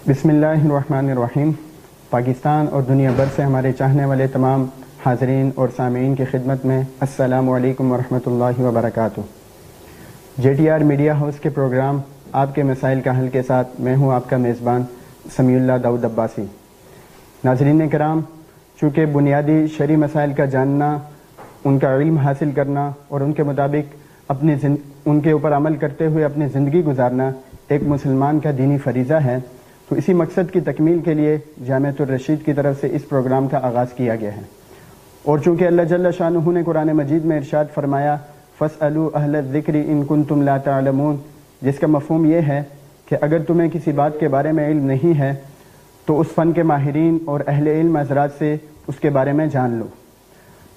بسم اللہ الرحمن الرحیم۔ پاکستان اور دنیا بھر سے ہمارے چاہنے والے تمام حاضرین اور سامعین کی خدمت میں السلام علیکم ورحمۃ اللہ وبرکاتہ۔ J T R media house کے پروگرام آپ کے مسائل کا حل کے ساتھ میں ہوں آپ کا میزبان سمیع اللہ داؤد عباسی۔ ناظرین کرام، چونکہ بنیادی شرعی مسائل کا جاننا، ان کا علم حاصل کرنا اور ان کے مطابق ان کے اوپر عمل کرتے ہوئے اپنی زندگی گزارنا ایک مسلمان کا دینی فریضہ ہے، تو اسی مقصد کی تکمیل کے لیے جامعۃ الرشید کی طرف سے اس پروگرام کا آغاز کیا گیا ہے۔ اور چونکہ اللہ جل شانہ نے قرآن مجید میں ارشاد فرمایا فَاسْأَلُوا أَهْلَ الذِّكْرِ إِن كُنتُمْ لَا تَعْلَمُونَ، جس کا مفہوم یہ ہے کہ اگر تمہیں کسی بات کے بارے میں علم نہیں ہے تو اس فن کے ماہرین اور اہل علم حضرات سے اس کے بارے میں جان لو۔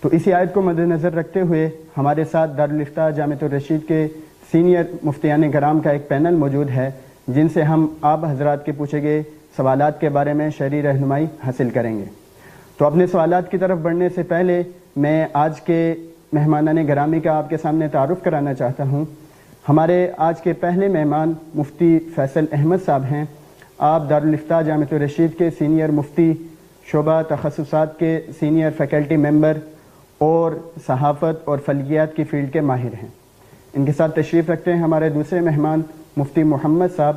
تو اسی آیت کو مد نظر رکھتے ہوئے ہمارے ساتھ دارالافتاء جامعۃ الرشید کے سینئر مفتیان کرام کا ایک پینل موجود ہے، جن سے ہم آپ حضرات کے پوچھے گئے سوالات کے بارے میں شرعی رہنمائی حاصل کریں گے۔ تو اپنے سوالات کی طرف بڑھنے سے پہلے میں آج کے مہمانان گرامی کا آپ کے سامنے تعارف کرانا چاہتا ہوں۔ ہمارے آج کے پہلے مہمان مفتی فیصل احمد صاحب ہیں۔ آپ دارالافتاء جامعۃ الرشید کے سینئر مفتی، شعبہ تخصصات کے سینئر فیکلٹی ممبر اور صحافت اور فلکیات کی فیلڈ کے ماہر ہیں۔ ان کے ساتھ تشریف رکھتے ہیں ہمارے دوسرے مہمان مفتی محمد صاحب۔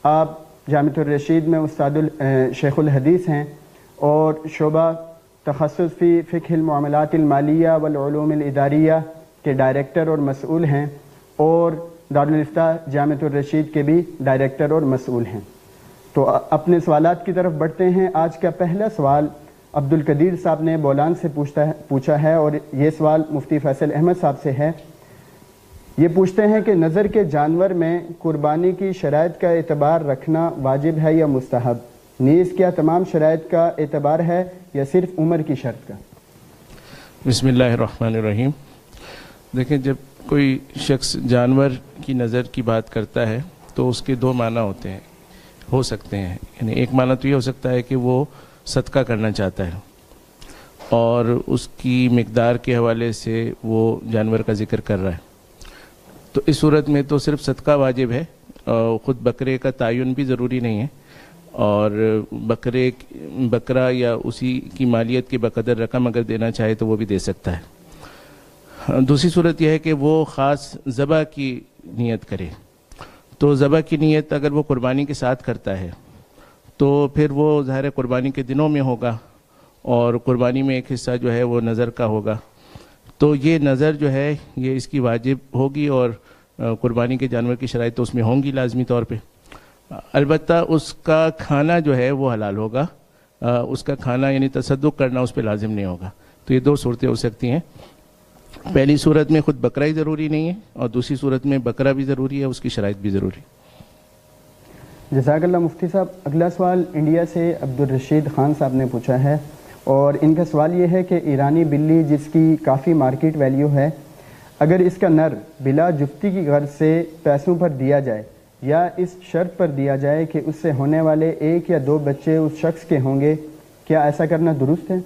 آپ جامعۃ الرشید میں استاد شیخ الحدیث ہیں اور شعبہ تخصص فی فقہ المعاملات المالیہ والعلوم الاداریہ کے ڈائریکٹر اور مسئول ہیں، اور دارالافتاء جامعۃ الرشید کے بھی ڈائریکٹر اور مسئول ہیں۔ تو اپنے سوالات کی طرف بڑھتے ہیں۔ آج کا پہلا سوال عبدالقدیر صاحب نے بولان سے پوچھا ہے، اور یہ سوال مفتی فیصل احمد صاحب سے ہے۔ یہ پوچھتے ہیں کہ نظر کے جانور میں قربانی کی شرائط کا اعتبار رکھنا واجب ہے یا مستحب؟ نیز کیا تمام شرائط کا اعتبار ہے یا صرف عمر کی شرط کا؟ بسم اللہ الرحمن الرحیم۔ دیکھیں، جب کوئی شخص جانور کی نظر کی بات کرتا ہے تو اس کے دو معنی ہو سکتے ہیں۔ یعنی ایک معنی تو یہ ہو سکتا ہے کہ وہ صدقہ کرنا چاہتا ہے اور اس کی مقدار کے حوالے سے وہ جانور کا ذکر کر رہا ہے، تو اس صورت میں تو صرف صدقہ واجب ہے، خود بکرے کا تعین بھی ضروری نہیں ہے، اور بکرا یا اسی کی مالیت کی بقدر رقم اگر دینا چاہے تو وہ بھی دے سکتا ہے۔ دوسری صورت یہ ہے کہ وہ خاص ذبح کی نیت کرے، تو ذبح کی نیت اگر وہ قربانی کے ساتھ کرتا ہے تو پھر وہ ظاہر قربانی کے دنوں میں ہوگا، اور قربانی میں ایک حصہ جو ہے وہ نظر کا ہوگا، تو یہ نظر جو ہے یہ اس کی واجب ہوگی، اور قربانی کے جانور کی شرائط تو اس میں ہوں گی لازمی طور پہ۔ البتہ اس کا کھانا جو ہے وہ حلال ہوگا، اس کا کھانا یعنی تصدق کرنا اس پہ لازم نہیں ہوگا۔ تو یہ دو صورتیں ہو سکتی ہیں۔ پہلی صورت میں خود بکرا ہی ضروری نہیں ہے، اور دوسری صورت میں بکرا بھی ضروری ہے، اس کی شرائط بھی ضروری ہے۔ جزاک اللہ مفتی صاحب۔ اگلا سوال انڈیا سے عبدالرشید خان صاحب نے پوچھا ہے، اور ان کا سوال یہ ہے کہ ایرانی بلی جس کی کافی مارکیٹ ویلیو ہے، اگر اس کا نر بلا جفتی کی غرض سے پیسوں پر دیا جائے یا اس شرط پر دیا جائے کہ اس سے ہونے والے ایک یا دو بچے اس شخص کے ہوں گے، کیا ایسا کرنا درست ہے؟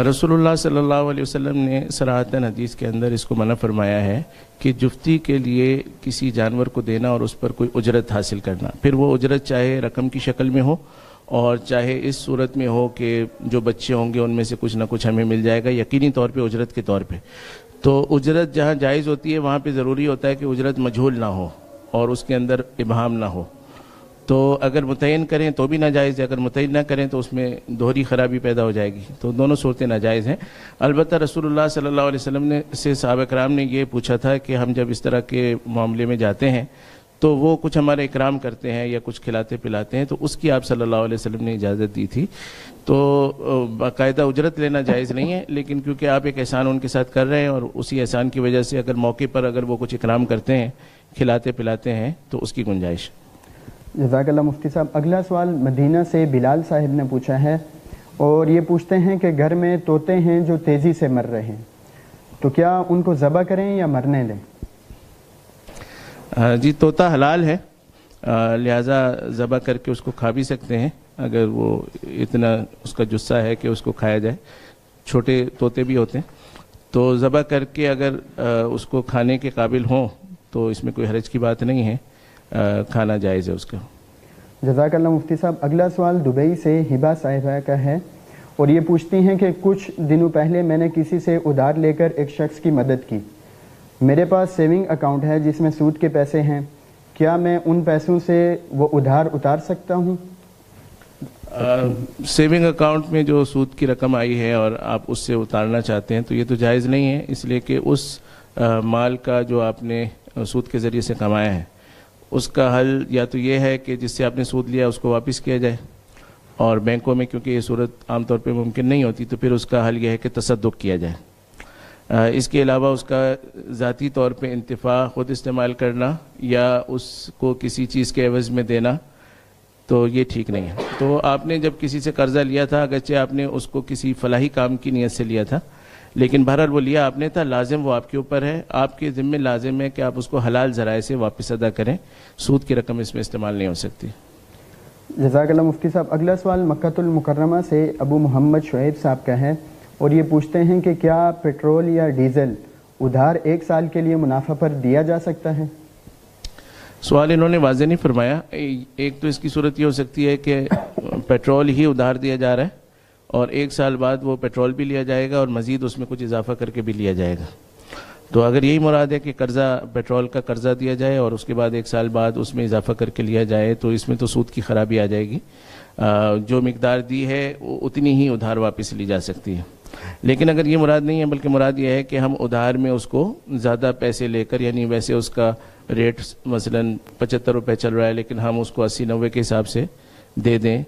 رسول اللہ صلی اللہ علیہ وسلم نے صراحتاً حدیث کے اندر اس کو منع فرمایا ہے کہ جفتی کے لیے کسی جانور کو دینا اور اس پر کوئی اجرت حاصل کرنا، پھر وہ اجرت چاہے رقم کی شکل میں ہو اور چاہے اس صورت میں ہو کہ جو بچے ہوں گے ان میں سے کچھ نہ کچھ ہمیں مل جائے گا یقینی طور پہ اجرت کے طور پہ۔ تو اجرت جہاں جائز ہوتی ہے وہاں پہ ضروری ہوتا ہے کہ اجرت مجہول نہ ہو اور اس کے اندر ابہام نہ ہو۔ تو اگر متعین کریں تو بھی ناجائز ہے، اگر متعین نہ کریں تو اس میں دوہری خرابی پیدا ہو جائے گی، تو دونوں صورتیں ناجائز ہیں۔ البتہ رسول اللہ صلی اللہ علیہ وسلم سے صحابہ کرام نے یہ پوچھا تھا کہ ہم جب اس طرح کے معاملے میں جاتے ہیں تو وہ کچھ ہمارے اکرام کرتے ہیں یا کچھ کھلاتے پلاتے ہیں، تو اس کی آپ صلی اللہ علیہ وسلم نے اجازت دی تھی۔ تو باقاعدہ اجرت لینا جائز نہیں ہے، لیکن کیونکہ آپ ایک احسان ان کے ساتھ کر رہے ہیں اور اسی احسان کی وجہ سے اگر موقع پر اگر وہ کچھ اکرام کرتے ہیں، کھلاتے پلاتے ہیں، تو اس کی گنجائش۔ جزاک اللہ مفتی صاحب۔ اگلا سوال مدینہ سے بلال صاحب نے پوچھا ہے، اور یہ پوچھتے ہیں کہ گھر میں طوطے ہیں جو تیزی سے مر رہے ہیں، تو کیا ان کو ذبح کریں یا مرنے دیں؟ جی، طوطا حلال ہے، لہٰذا ذبح کر کے اس کو کھا بھی سکتے ہیں اگر وہ اتنا اس کا جثہ ہے کہ اس کو کھایا جائے۔ چھوٹے طوطے بھی ہوتے ہیں، تو ذبح کر کے اگر اس کو کھانے کے قابل ہوں تو اس میں کوئی حرج کی بات نہیں ہے، کھانا جائز ہے اس کا۔ جزاک اللہ مفتی صاحب. اگلا سوال دبئی سے ہبا صاحبہ کا ہے اور یہ پوچھتی ہیں کہ کچھ دنوں پہلے میں نے کسی سے ادھار لے کر ایک شخص کی مدد کی. میرے پاس سیونگ اکاؤنٹ ہے جس میں سود کے پیسے ہیں. کیا میں ان پیسوں سے وہ ادھار اتار سکتا ہوں؟ سیونگ اکاؤنٹ میں جو سود کی رقم آئی ہے اور آپ اس سے اتارنا چاہتے ہیں تو یہ تو جائز نہیں ہے، اس لیے کہ اس مال کا جو آپ نے سود کے ذریعے سے کمایا ہے اس کا حل یا تو یہ ہے کہ جس سے آپ نے سود لیا اس کو واپس کیا جائے، اور بینکوں میں کیونکہ یہ صورت عام طور پہ ممکن نہیں ہوتی تو پھر اس کا حل یہ ہے کہ تصدق کیا جائے. اس کے علاوہ اس کا ذاتی طور پہ انتفاع خود استعمال کرنا یا اس کو کسی چیز کے عوض میں دینا تو یہ ٹھیک نہیں ہے. تو آپ نے جب کسی سے قرضہ لیا تھا، اگرچہ آپ نے اس کو کسی فلاحی کام کی نیت سے لیا تھا، لیکن بہرحال وہ لیا آپ نے تھا، لازم وہ آپ کے اوپر ہے، آپ کے ذمہ لازم ہے کہ آپ اس کو حلال ذرائع سے واپس ادا کریں. سود کی رقم اس میں استعمال نہیں ہو سکتی. جزاک اللہ مفتی صاحب. اگلا سوال مکہ المکرمہ سے ابو محمد شعیب صاحب کا ہے اور یہ پوچھتے ہیں کہ کیا پیٹرول یا ڈیزل ادھار 1 سال کے لیے منافع پر دیا جا سکتا ہے؟ سوال انہوں نے واضح نہیں فرمایا. ایک تو اس کی صورت یہ ہو سکتی ہے کہ پیٹرول ہی ادھار دیا جا رہا ہے اور 1 سال بعد وہ پیٹرول بھی لیا جائے گا اور مزید اس میں کچھ اضافہ کر کے بھی لیا جائے گا. تو اگر یہی مراد ہے کہ قرضہ پیٹرول کا قرضہ دیا جائے اور اس کے بعد 1 سال بعد اس میں اضافہ کر کے لیا جائے تو اس میں تو سود کی خرابی آ جائے گی. جو مقدار دی ہے وہ اتنی ہی ادھار واپس لی جا سکتی ہے. لیکن اگر یہ مراد نہیں ہے بلکہ مراد یہ ہے کہ ہم ادھار میں اس کو زیادہ پیسے لے کر، یعنی ویسے اس کا ریٹ مثلا 75 روپے چل رہا ہے لیکن ہم اس کو 80-90 کے حساب سے دے دیں،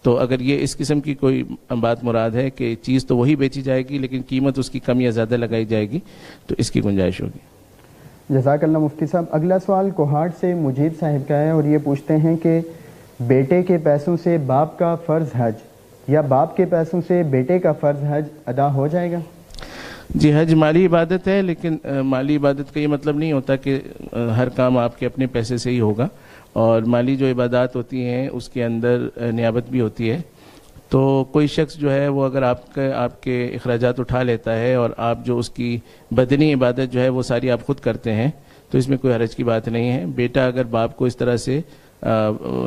تو اگر یہ اس قسم کی کوئی بات مراد ہے کہ چیز تو وہی بیچی جائے گی لیکن قیمت اس کی کم یا زیادہ لگائی جائے گی تو اس کی گنجائش ہوگی. جزاک اللہ مفتی صاحب. اگلا سوال کوہاٹ سے مجید صاحب کا ہے اور یہ پوچھتے ہیں کہ بیٹے کے پیسوں سے باپ کا فرض حج یا باپ کے پیسوں سے بیٹے کا فرض حج ادا ہو جائے گا؟ جی، حج مالی عبادت ہے لیکن مالی عبادت کا یہ مطلب نہیں ہوتا کہ ہر کام آپ کے اپنے پیسے سے ہی ہوگا، اور مالی جو عبادات ہوتی ہیں اس کے اندر نیابت بھی ہوتی ہے. تو کوئی شخص جو ہے وہ اگر آپ کے اخراجات اٹھا لیتا ہے اور آپ جو اس کی بدنی عبادت جو ہے وہ ساری آپ خود کرتے ہیں تو اس میں کوئی حرج کی بات نہیں ہے. بیٹا اگر باپ کو اس طرح سے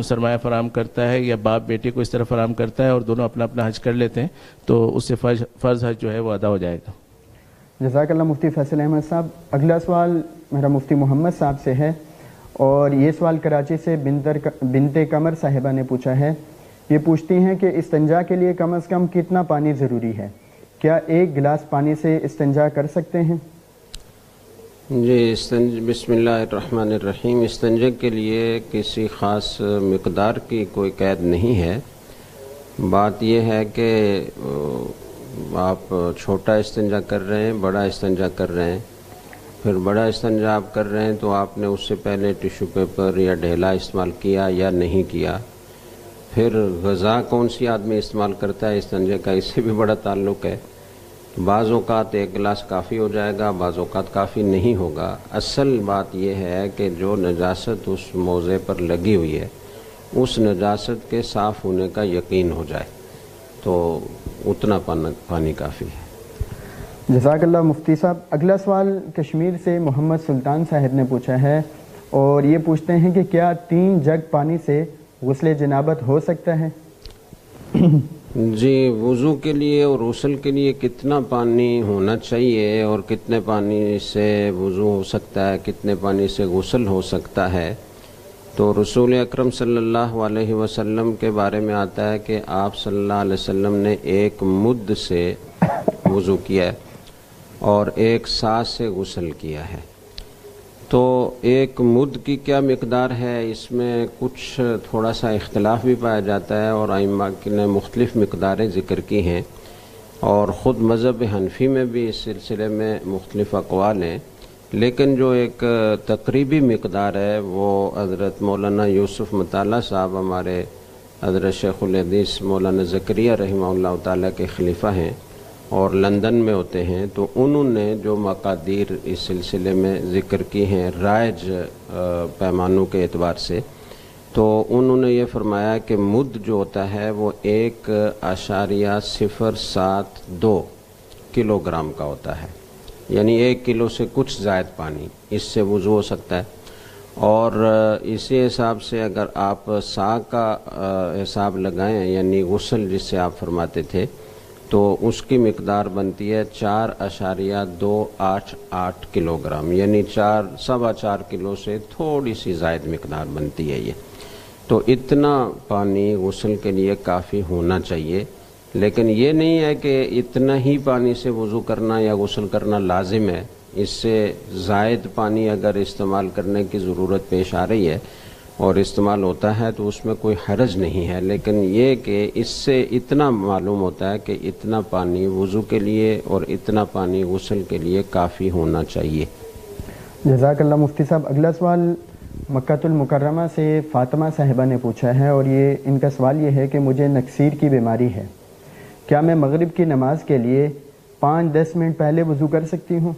سرمایہ فراہم کرتا ہے یا باپ بیٹے کو اس طرح فراہم کرتا ہے اور دونوں اپنا اپنا حج کر لیتے ہیں تو اس سے فرض حج جو ہے وہ ادا ہو جائے گا. جزاک اللہ مفتی فیصل احمد صاحب. اگلا سوال میرا مفتی محمد صاحب سے ہے اور یہ سوال کراچی سے بنت قمر صاحبہ نے پوچھا ہے. یہ پوچھتی ہیں کہ استنجا کے لیے کم از کم کتنا پانی ضروری ہے؟ کیا 1 گلاس پانی سے استنجا کر سکتے ہیں؟ جی، بسم اللہ الرحمن الرحیم. استنجا کے لیے کسی خاص مقدار کی کوئی قید نہیں ہے. بات یہ ہے کہ آپ چھوٹا استنجا کر رہے ہیں، بڑا استنجا کر رہے ہیں. پھر بڑا استنجا آپ کر رہے ہیں تو آپ نے اس سے پہلے ٹیشو پیپر یا ڈھیلا استعمال کیا یا نہیں کیا. پھر غذا کون سی آدمی استعمال کرتا ہے استنجا کا، اس سے بھی بڑا تعلق ہے. بعض اوقات 1 گلاس کافی ہو جائے گا، بعض اوقات کافی نہیں ہوگا. اصل بات یہ ہے کہ جو نجاست اس موضع پر لگی ہوئی ہے اس نجاست کے صاف ہونے کا یقین ہو جائے تو اتنا پانی کافی ہے. جزاک اللہ مفتی صاحب. اگلا سوال کشمیر سے محمد سلطان صاحب نے پوچھا ہے اور یہ پوچھتے ہیں کہ کیا 3 جگ پانی سے غسل جنابت ہو سکتا ہے؟ جی، وضو کے لیے اور غسل کے لیے کتنا پانی ہونا چاہیے اور کتنے پانی سے وضو ہو سکتا ہے، کتنے پانی سے غسل ہو سکتا ہے، تو رسول اکرم صلی اللہ علیہ وسلم کے بارے میں آتا ہے کہ آپ صلی اللہ علیہ وسلم نے 1 مد سے وضو کیا ہے اور 1 سا سے غسل کیا ہے. تو 1 مد کی کیا مقدار ہے، اس میں کچھ تھوڑا سا اختلاف بھی پایا جاتا ہے اور ائمہ نے مختلف مقداریں ذکر کی ہیں اور خود مذہب حنفی میں بھی اس سلسلے میں مختلف اقوال ہیں. لیکن جو ایک تقریبی مقدار ہے وہ حضرت مولانا یوسف مطالعہ صاحب ہمارے حضرت شیخ الحدیث مولانا زکریا رحمہ اللہ تعالیٰ کے خلیفہ ہیں اور لندن میں ہوتے ہیں، تو انہوں نے جو مقادیر اس سلسلے میں ذکر کی ہیں رائج پیمانوں کے اعتبار سے، تو انہوں نے یہ فرمایا کہ مد جو ہوتا ہے وہ 1.072 کلو گرام کا ہوتا ہے، یعنی 1 کلو سے کچھ زائد پانی اس سے وضو ہو سکتا ہے. اور اسی حساب سے اگر آپ سا کا حساب لگائیں یعنی غسل جس سے آپ فرماتے تھے تو اس کی مقدار بنتی ہے 4.288 کلو گرام، یعنی 4.25 کلو سے تھوڑی سی زائد مقدار بنتی ہے یہ. تو اتنا پانی غسل کے لیے کافی ہونا چاہیے، لیکن یہ نہیں ہے کہ اتنا ہی پانی سے وضو کرنا یا غسل کرنا لازم ہے. اس سے زائد پانی اگر استعمال کرنے کی ضرورت پیش آ رہی ہے اور استعمال ہوتا ہے تو اس میں کوئی حرج نہیں ہے، لیکن یہ کہ اس سے اتنا معلوم ہوتا ہے کہ اتنا پانی وضو کے لیے اور اتنا پانی غسل کے لیے کافی ہونا چاہیے. جزاک اللہ مفتی صاحب. اگلا سوال مکہ المکرمہ سے فاطمہ صاحبہ نے پوچھا ہے، اور یہ ان کا سوال یہ ہے کہ مجھے نکسیر کی بیماری ہے، کیا میں مغرب کی نماز کے لیے 5-10 منٹ پہلے وضو کر سکتی ہوں؟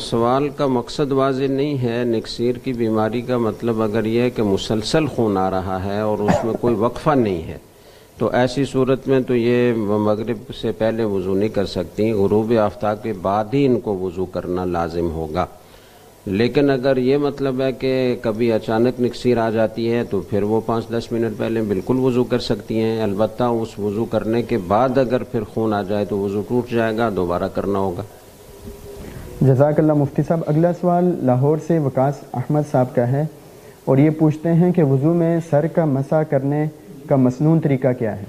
سوال کا مقصد واضح نہیں ہے. نکسیر کی بیماری کا مطلب اگر یہ ہے کہ مسلسل خون آ رہا ہے اور اس میں کوئی وقفہ نہیں ہے تو ایسی صورت میں تو یہ مغرب سے پہلے وضو نہیں کر سکتی، غروب آفتاب کے بعد ہی ان کو وضو کرنا لازم ہوگا. لیکن اگر یہ مطلب ہے کہ کبھی اچانک نکسیر آ جاتی ہے تو پھر وہ 5-10 منٹ پہلے بالکل وضو کر سکتی ہیں. البتہ اس وضو کرنے کے بعد اگر پھر خون آ جائے تو وضو ٹوٹ جائے گا، دوبارہ کرنا ہوگا. جزاک اللہ مفتی صاحب. اگلا سوال لاہور سے وقاص احمد صاحب کا ہے، اور یہ پوچھتے ہیں کہ وضو میں سر کا مسح کرنے کا مسنون طریقہ کیا ہے؟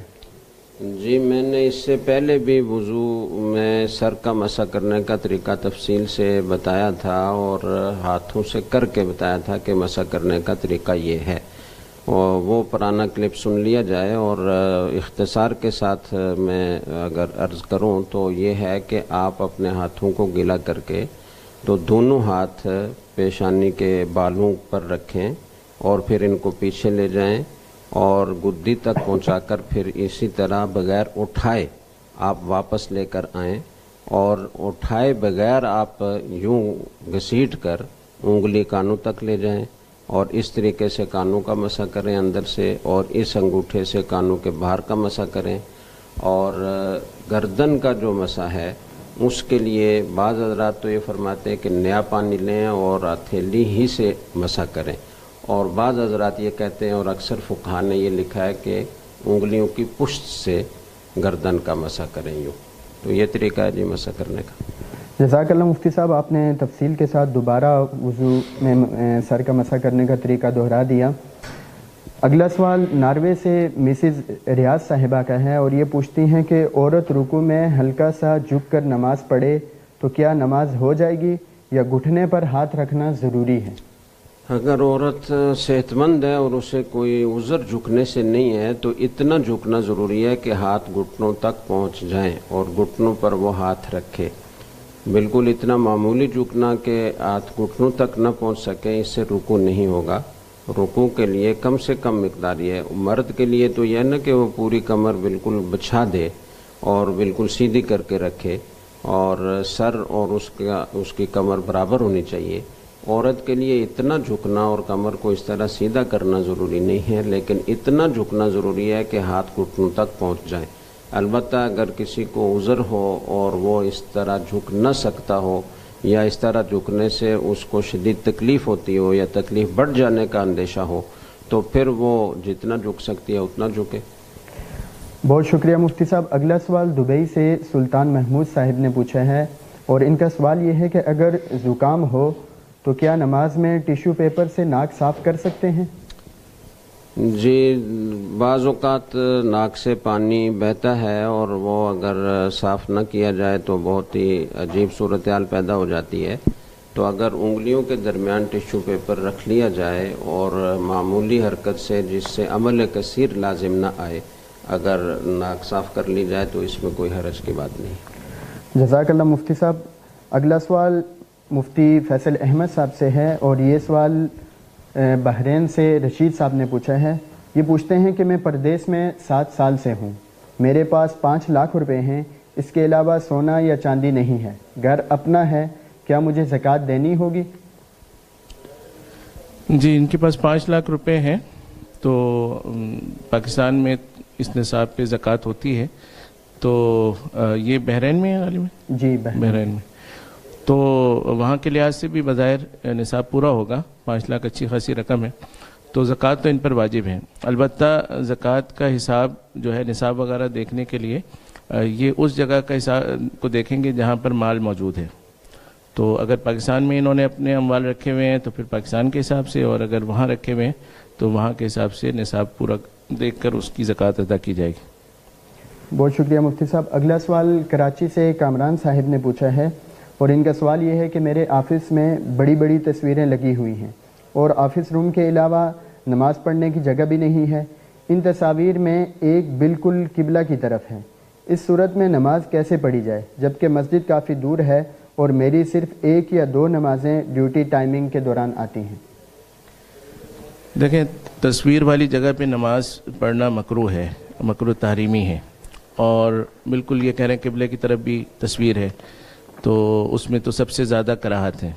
جی میں نے اس سے پہلے بھی وضو میں سر کا مسح کرنے کا طریقہ تفصیل سے بتایا تھا اور ہاتھوں سے کر کے بتایا تھا کہ مسح کرنے کا طریقہ یہ ہے. اور وہ پرانا کلپ سن لیا جائے، اور اختصار کے ساتھ میں اگر عرض کروں تو یہ ہے کہ آپ اپنے ہاتھوں کو گیلا کر کے تو دونوں ہاتھ پیشانی کے بالوں پر رکھیں اور پھر ان کو پیچھے لے جائیں اور گدی تک پہنچا کر پھر اسی طرح بغیر اٹھائے آپ واپس لے کر آئیں، اور اٹھائے بغیر آپ یوں گھسیٹ کر انگلی کانوں تک لے جائیں اور اس طریقے سے کانوں کا مسح کریں اندر سے، اور اس انگوٹھے سے کانوں کے باہر کا مسح کریں. اور گردن کا جو مسح ہے اس کے لیے بعض حضرات تو یہ فرماتے ہیں کہ نیا پانی لیں اور ہتھیلی ہی سے مسح کریں، اور بعض حضرات یہ کہتے ہیں اور اکثر فقہا نے یہ لکھا ہے کہ انگلیوں کی پشت سے گردن کا مسح کریں یوں. تو یہ طریقہ ہے جی مسح کرنے کا. جزاک اللہ مفتی صاحب. آپ نے تفصیل کے ساتھ دوبارہ وضو میں سر کا مسح کرنے کا طریقہ دہرا دیا. اگلا سوال ناروے سے مسز ریاض صاحبہ کا ہے، اور یہ پوچھتی ہیں کہ عورت رکوع میں ہلکا سا جھک کر نماز پڑھے تو کیا نماز ہو جائے گی یا گھٹنے پر ہاتھ رکھنا ضروری ہے؟ اگر عورت صحت مند ہے اور اسے کوئی عذر جھکنے سے نہیں ہے تو اتنا جھکنا ضروری ہے کہ ہاتھ گھٹنوں تک پہنچ جائیں اور گھٹنوں پر وہ ہاتھ رکھے. بالکل اتنا معمولی جھکنا کہ ہاتھ گھٹنوں تک نہ پہنچ سکیں اس سے رکوع نہیں ہوگا. رکوع کے لیے کم سے کم مقدار یہ ہے. مرد کے لیے تو یہ نہ کہ وہ پوری کمر بالکل بچھا دے اور بالکل سیدھی کر کے رکھے اور سر اور اس کی کمر برابر ہونی چاہیے. عورت کے لیے اتنا جھکنا اور کمر کو اس طرح سیدھا کرنا ضروری نہیں ہے، لیکن اتنا جھکنا ضروری ہے کہ ہاتھ گھٹنوں تک پہنچ جائیں. البتہ اگر کسی کو عذر ہو اور وہ اس طرح جھک نہ سکتا ہو یا اس طرح جھکنے سے اس کو شدید تکلیف ہوتی ہو یا تکلیف بڑھ جانے کا اندیشہ ہو تو پھر وہ جتنا جھک سکتی ہے اتنا جھکے. بہت شکریہ مفتی صاحب. اگلا سوال دبئی سے سلطان محمود صاحب نے پوچھا ہے، اور ان کا سوال یہ ہے کہ اگر زکام ہو تو کیا نماز میں ٹیشو پیپر سے ناک صاف کر سکتے ہیں؟ جی بعض اوقات ناک سے پانی بہتا ہے اور وہ اگر صاف نہ کیا جائے تو بہت ہی عجیب صورتحال پیدا ہو جاتی ہے. تو اگر انگلیوں کے درمیان ٹیشو پیپر رکھ لیا جائے اور معمولی حرکت سے جس سے عمل کثیر لازم نہ آئے اگر ناک صاف کر لی جائے تو اس میں کوئی حرج کی بات نہیں. جزاک اللہ مفتی صاحب. اگلا سوال مفتی فیصل احمد صاحب سے ہے، اور یہ سوال بحرین سے رشید صاحب نے پوچھا ہے. یہ پوچھتے ہیں کہ میں پردیس میں 7 سال سے ہوں، میرے پاس 5 لاکھ روپے ہیں، اس کے علاوہ سونا یا چاندی نہیں ہے، گھر اپنا ہے، کیا مجھے زکوٰۃ دینی ہوگی؟ جی ان کے پاس 5 لاکھ روپے ہیں تو پاکستان میں اس نصاب پہ زکوٰۃ ہوتی ہے. تو یہ بحرین میں ہے غالباً؟ جی بحرین میں. تو وہاں کے لحاظ سے بھی بظاہر نصاب پورا ہوگا، 5 لاکھ اچھی خاصی رقم ہے، تو زکوٰۃ تو ان پر واجب ہے۔ البتہ زکوٰۃ کا حساب جو ہے نصاب وغیرہ دیکھنے کے لیے یہ اس جگہ کا حساب کو دیکھیں گے جہاں پر مال موجود ہے۔ تو اگر پاکستان میں انہوں نے اپنے اموال رکھے ہوئے ہیں تو پھر پاکستان کے حساب سے، اور اگر وہاں رکھے ہوئے ہیں تو وہاں کے حساب سے نصاب پورا دیکھ کر اس کی زکوٰۃ ادا کی جائے گی۔ بہت شکریہ مفتی صاحب۔ اگلا سوال کراچی سے کامران صاحب نے پوچھا ہے، اور ان کا سوال یہ ہے کہ میرے آفس میں بڑی بڑی تصویریں لگی ہوئی ہیں اور آفس روم کے علاوہ نماز پڑھنے کی جگہ بھی نہیں ہے۔ ان تصاویر میں ایک بالکل قبلہ کی طرف ہے، اس صورت میں نماز کیسے پڑھی جائے جبکہ مسجد کافی دور ہے اور میری صرف 1 یا 2 نمازیں ڈیوٹی ٹائمنگ کے دوران آتی ہیں؟ دیکھیں، تصویر والی جگہ پہ نماز پڑھنا مکروہ ہے، مکروہ تحریمی ہے، اور بالکل یہ کہہ رہے ہیں قبلے کی طرف بھی تصویر ہے تو اس میں تو سب سے زیادہ کراہت ہے،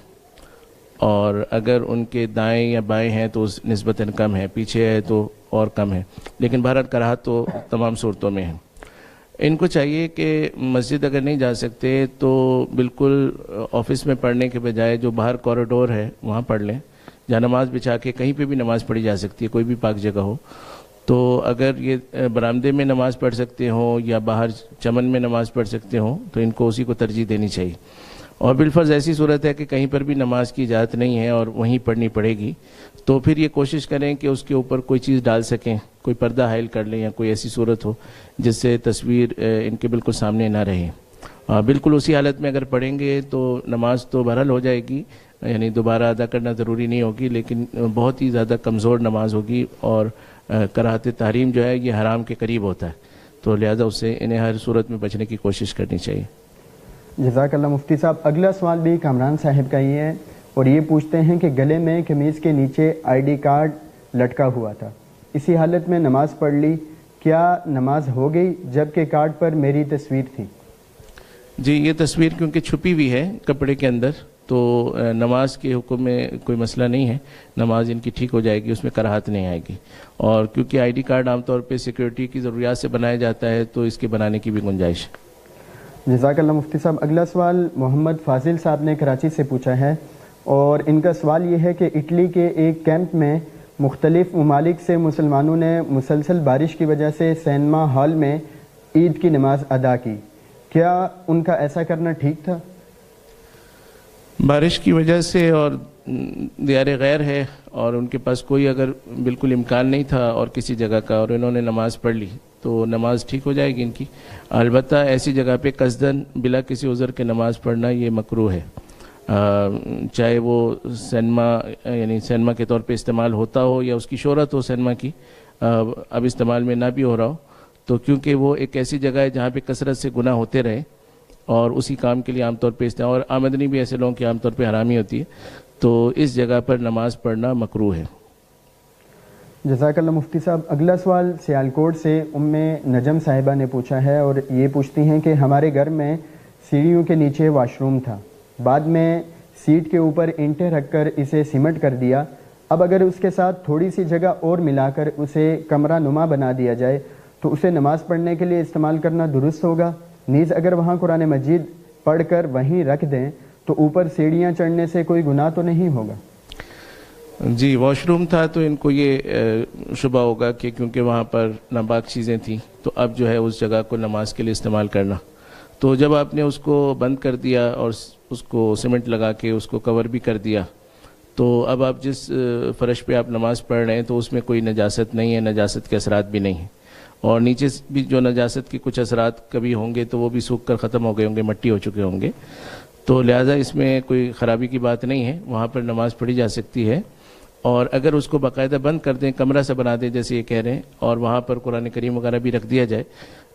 اور اگر ان کے دائیں یا بائیں ہیں تو نسبتاً کم ہے، پیچھے ہے تو اور کم ہے، لیکن بہرحال کراہت تو تمام صورتوں میں ہے۔ ان کو چاہیے کہ مسجد اگر نہیں جا سکتے تو بالکل آفس میں پڑھنے کے بجائے جو باہر کوریڈور ہے وہاں پڑھ لیں، جہاں نماز بچھا کے کہیں پہ بھی نماز پڑھی جا سکتی ہے، کوئی بھی پاک جگہ ہو۔ تو اگر یہ برآمدے میں نماز پڑھ سکتے ہوں یا باہر چمن میں نماز پڑھ سکتے ہوں تو ان کو اسی کو ترجیح دینی چاہیے، اور بالفرض ایسی صورت ہے کہ کہیں پر بھی نماز کی اجازت نہیں ہے اور وہیں پڑھنی پڑے گی تو پھر یہ کوشش کریں کہ اس کے اوپر کوئی چیز ڈال سکیں، کوئی پردہ حائل کر لیں یا کوئی ایسی صورت ہو جس سے تصویر ان کے بالکل سامنے نہ رہے۔ بالکل اسی حالت میں اگر پڑھیں گے تو نماز تو بہرحال ہو جائے گی، یعنی دوبارہ ادا کرنا ضروری نہیں ہوگی، لیکن بہت ہی زیادہ کمزور نماز ہوگی، اور کراہت تحریم جو ہے یہ حرام کے قریب ہوتا ہے، تو لہذا اس سے انہیں ہر صورت میں بچنے کی کوشش کرنی چاہیے۔ جزاک اللہ مفتی صاحب۔ اگلا سوال بھی کامران صاحب کا ہی ہے، اور یہ پوچھتے ہیں کہ گلے میں قمیض کے نیچے ID کارڈ لٹکا ہوا تھا، اسی حالت میں نماز پڑھ لی، کیا نماز ہو گئی جبکہ کارڈ پر میری تصویر تھی؟ جی، یہ تصویر کیونکہ چھپی ہوئی ہے کپڑے کے اندر تو نماز کے حکم میں کوئی مسئلہ نہیں ہے، نماز ان کی ٹھیک ہو جائے گی، اس میں کراہت نہیں آئے گی، اور کیونکہ ID کارڈ عام طور پہ سیکیورٹی کی ضروریات سے بنایا جاتا ہے تو اس کے بنانے کی بھی گنجائش ہے۔ جزاک اللہ مفتی صاحب۔ اگلا سوال محمد فاضل صاحب نے کراچی سے پوچھا ہے، اور ان کا سوال یہ ہے کہ اٹلی کے ایک کیمپ میں مختلف ممالک سے مسلمانوں نے مسلسل بارش کی وجہ سے سینما ہال میں عید کی نماز ادا کی، کیا ان کا ایسا کرنا ٹھیک تھا؟ بارش کی وجہ سے اور دیار غیر ہے اور ان کے پاس کوئی اگر بالکل امکان نہیں تھا اور کسی جگہ کا، اور انہوں نے نماز پڑھ لی تو نماز ٹھیک ہو جائے گی ان کی۔ البتہ ایسی جگہ پہ قصداً بلا کسی عذر کے نماز پڑھنا یہ مکروہ ہے، چاہے وہ سینما یعنی سینما کے طور پہ استعمال ہوتا ہو یا اس کی شہرت ہو سینما کی، اب استعمال میں نہ بھی ہو رہا ہو، تو کیونکہ وہ ایک ایسی جگہ ہے جہاں پہ کثرت سے گناہ ہوتے رہے اور اسی کام کے لیے عام طور پہ استعمال، اور آمدنی بھی ایسے لوگوں کی عام طور پہ حرامی ہوتی ہے، تو اس جگہ پر نماز پڑھنا مکروہ ہے۔ جزاک اللہ مفتی صاحب۔ اگلا سوال سیالکوٹ سے ام نجم صاحبہ نے پوچھا ہے، اور یہ پوچھتی ہیں کہ ہمارے گھر میں سیڑھیوں کے نیچے واش روم تھا، بعد میں سیٹ کے اوپر اینٹیں رکھ کر اسے سیمنٹ کر دیا، اب اگر اس کے ساتھ تھوڑی سی جگہ اور ملا کر اسے کمرہ نما بنا دیا جائے تو اسے نماز پڑھنے کے لیے استعمال کرنا درست ہوگا؟ نیز اگر وہاں قرآن مجید پڑھ کر وہیں رکھ دیں تو اوپر سیڑھیاں چڑھنے سے کوئی گناہ تو نہیں ہوگا؟ جی، واش روم تھا تو ان کو یہ شبہ ہوگا کہ کیونکہ وہاں پر ناپاک چیزیں تھیں تو اب جو ہے اس جگہ کو نماز کے لیے استعمال کرنا، تو جب آپ نے اس کو بند کر دیا اور اس کو سیمنٹ لگا کے اس کو کور بھی کر دیا تو اب آپ جس فرش پہ آپ نماز پڑھ رہے ہیں تو اس میں کوئی نجاست نہیں ہے، نجاست کے اثرات بھی نہیں ہیں، اور نیچے بھی جو نجاست کے کچھ اثرات کبھی ہوں گے تو وہ بھی سوکھ کر ختم ہو گئے ہوں گے، مٹی ہو چکے ہوں گے، تو لہٰذا اس میں کوئی خرابی کی بات نہیں ہے، وہاں پر نماز پڑھی جا سکتی ہے۔ اور اگر اس کو باقاعدہ بند کر دیں، کمرہ سے بنا دیں جیسے یہ کہہ رہے ہیں، اور وہاں پر قرآن کریم وغیرہ بھی رکھ دیا جائے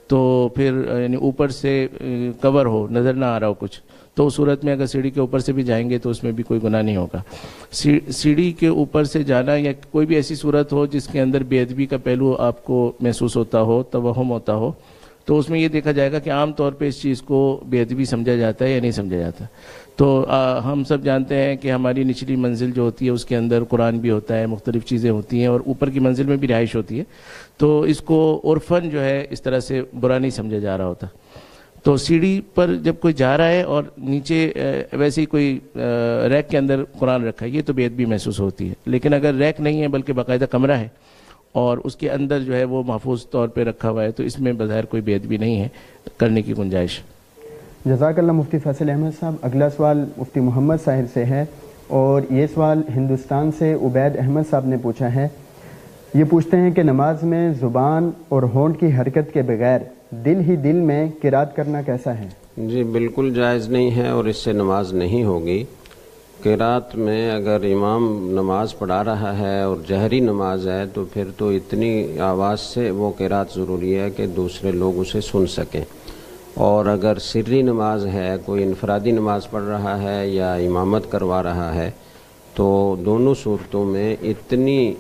تو پھر یعنی اوپر سے کور ہو، نظر نہ آ رہا ہو کچھ، تو اس صورت میں اگر سیڑھی کے اوپر سے بھی جائیں گے تو اس میں بھی کوئی گناہ نہیں ہوگا۔ سیڑھی کے اوپر سے جانا یا کوئی بھی ایسی صورت ہو جس کے اندر بے ادبی کا پہلو آپ کو محسوس ہوتا ہو، توہم ہوتا ہو، تو اس میں یہ دیکھا جائے گا کہ عام طور پہ اس چیز کو بے ادبی سمجھا جاتا ہے یا نہیں سمجھا جاتا۔ تو ہم سب جانتے ہیں کہ ہماری نچلی منزل جو ہوتی ہے اس کے اندر قرآن بھی ہوتا ہے، مختلف چیزیں ہوتی ہیں، اور اوپر کی منزل میں بھی رہائش ہوتی ہے، تو اس کو عرفاً جو ہے اس طرح سے برا نہیں سمجھا جا رہا ہوتا۔ تو سیڑھی پر جب کوئی جا رہا ہے اور نیچے ویسے ہی کوئی ریک کے اندر قرآن رکھا ہے، یہ تو بے ادبی محسوس ہوتی ہے. لیکن اگر ریک نہیں ہے بلکہ باقاعدہ کمرہ ہے اور اس کے اندر جو ہے وہ محفوظ طور پہ رکھا ہوا ہے، تو اس میں بظاہر کوئی بے ادبی نہیں ہے، کرنے کی گنجائش. جزاک اللہ مفتی فیصل احمد صاحب. اگلا سوال مفتی محمد صاحب سے ہے، اور یہ سوال ہندوستان سے عبید احمد صاحب نے پوچھا ہے. یہ پوچھتے ہیں کہ نماز میں زبان اور ہونٹ کی حرکت کے بغیر دل ہی دل میں قرات کرنا کیسا ہے؟ جی بالکل جائز نہیں ہے، اور اس سے نماز نہیں ہوگی. قرات میں اگر امام نماز پڑھا رہا ہے اور جہری نماز ہے تو پھر تو اتنی آواز سے وہ قرات ضروری ہے کہ دوسرے لوگ اسے سن سکیں. اور اگر سری نماز ہے، کوئی انفرادی نماز پڑھ رہا ہے یا امامت کروا رہا ہے، تو دونوں صورتوں میں اتنی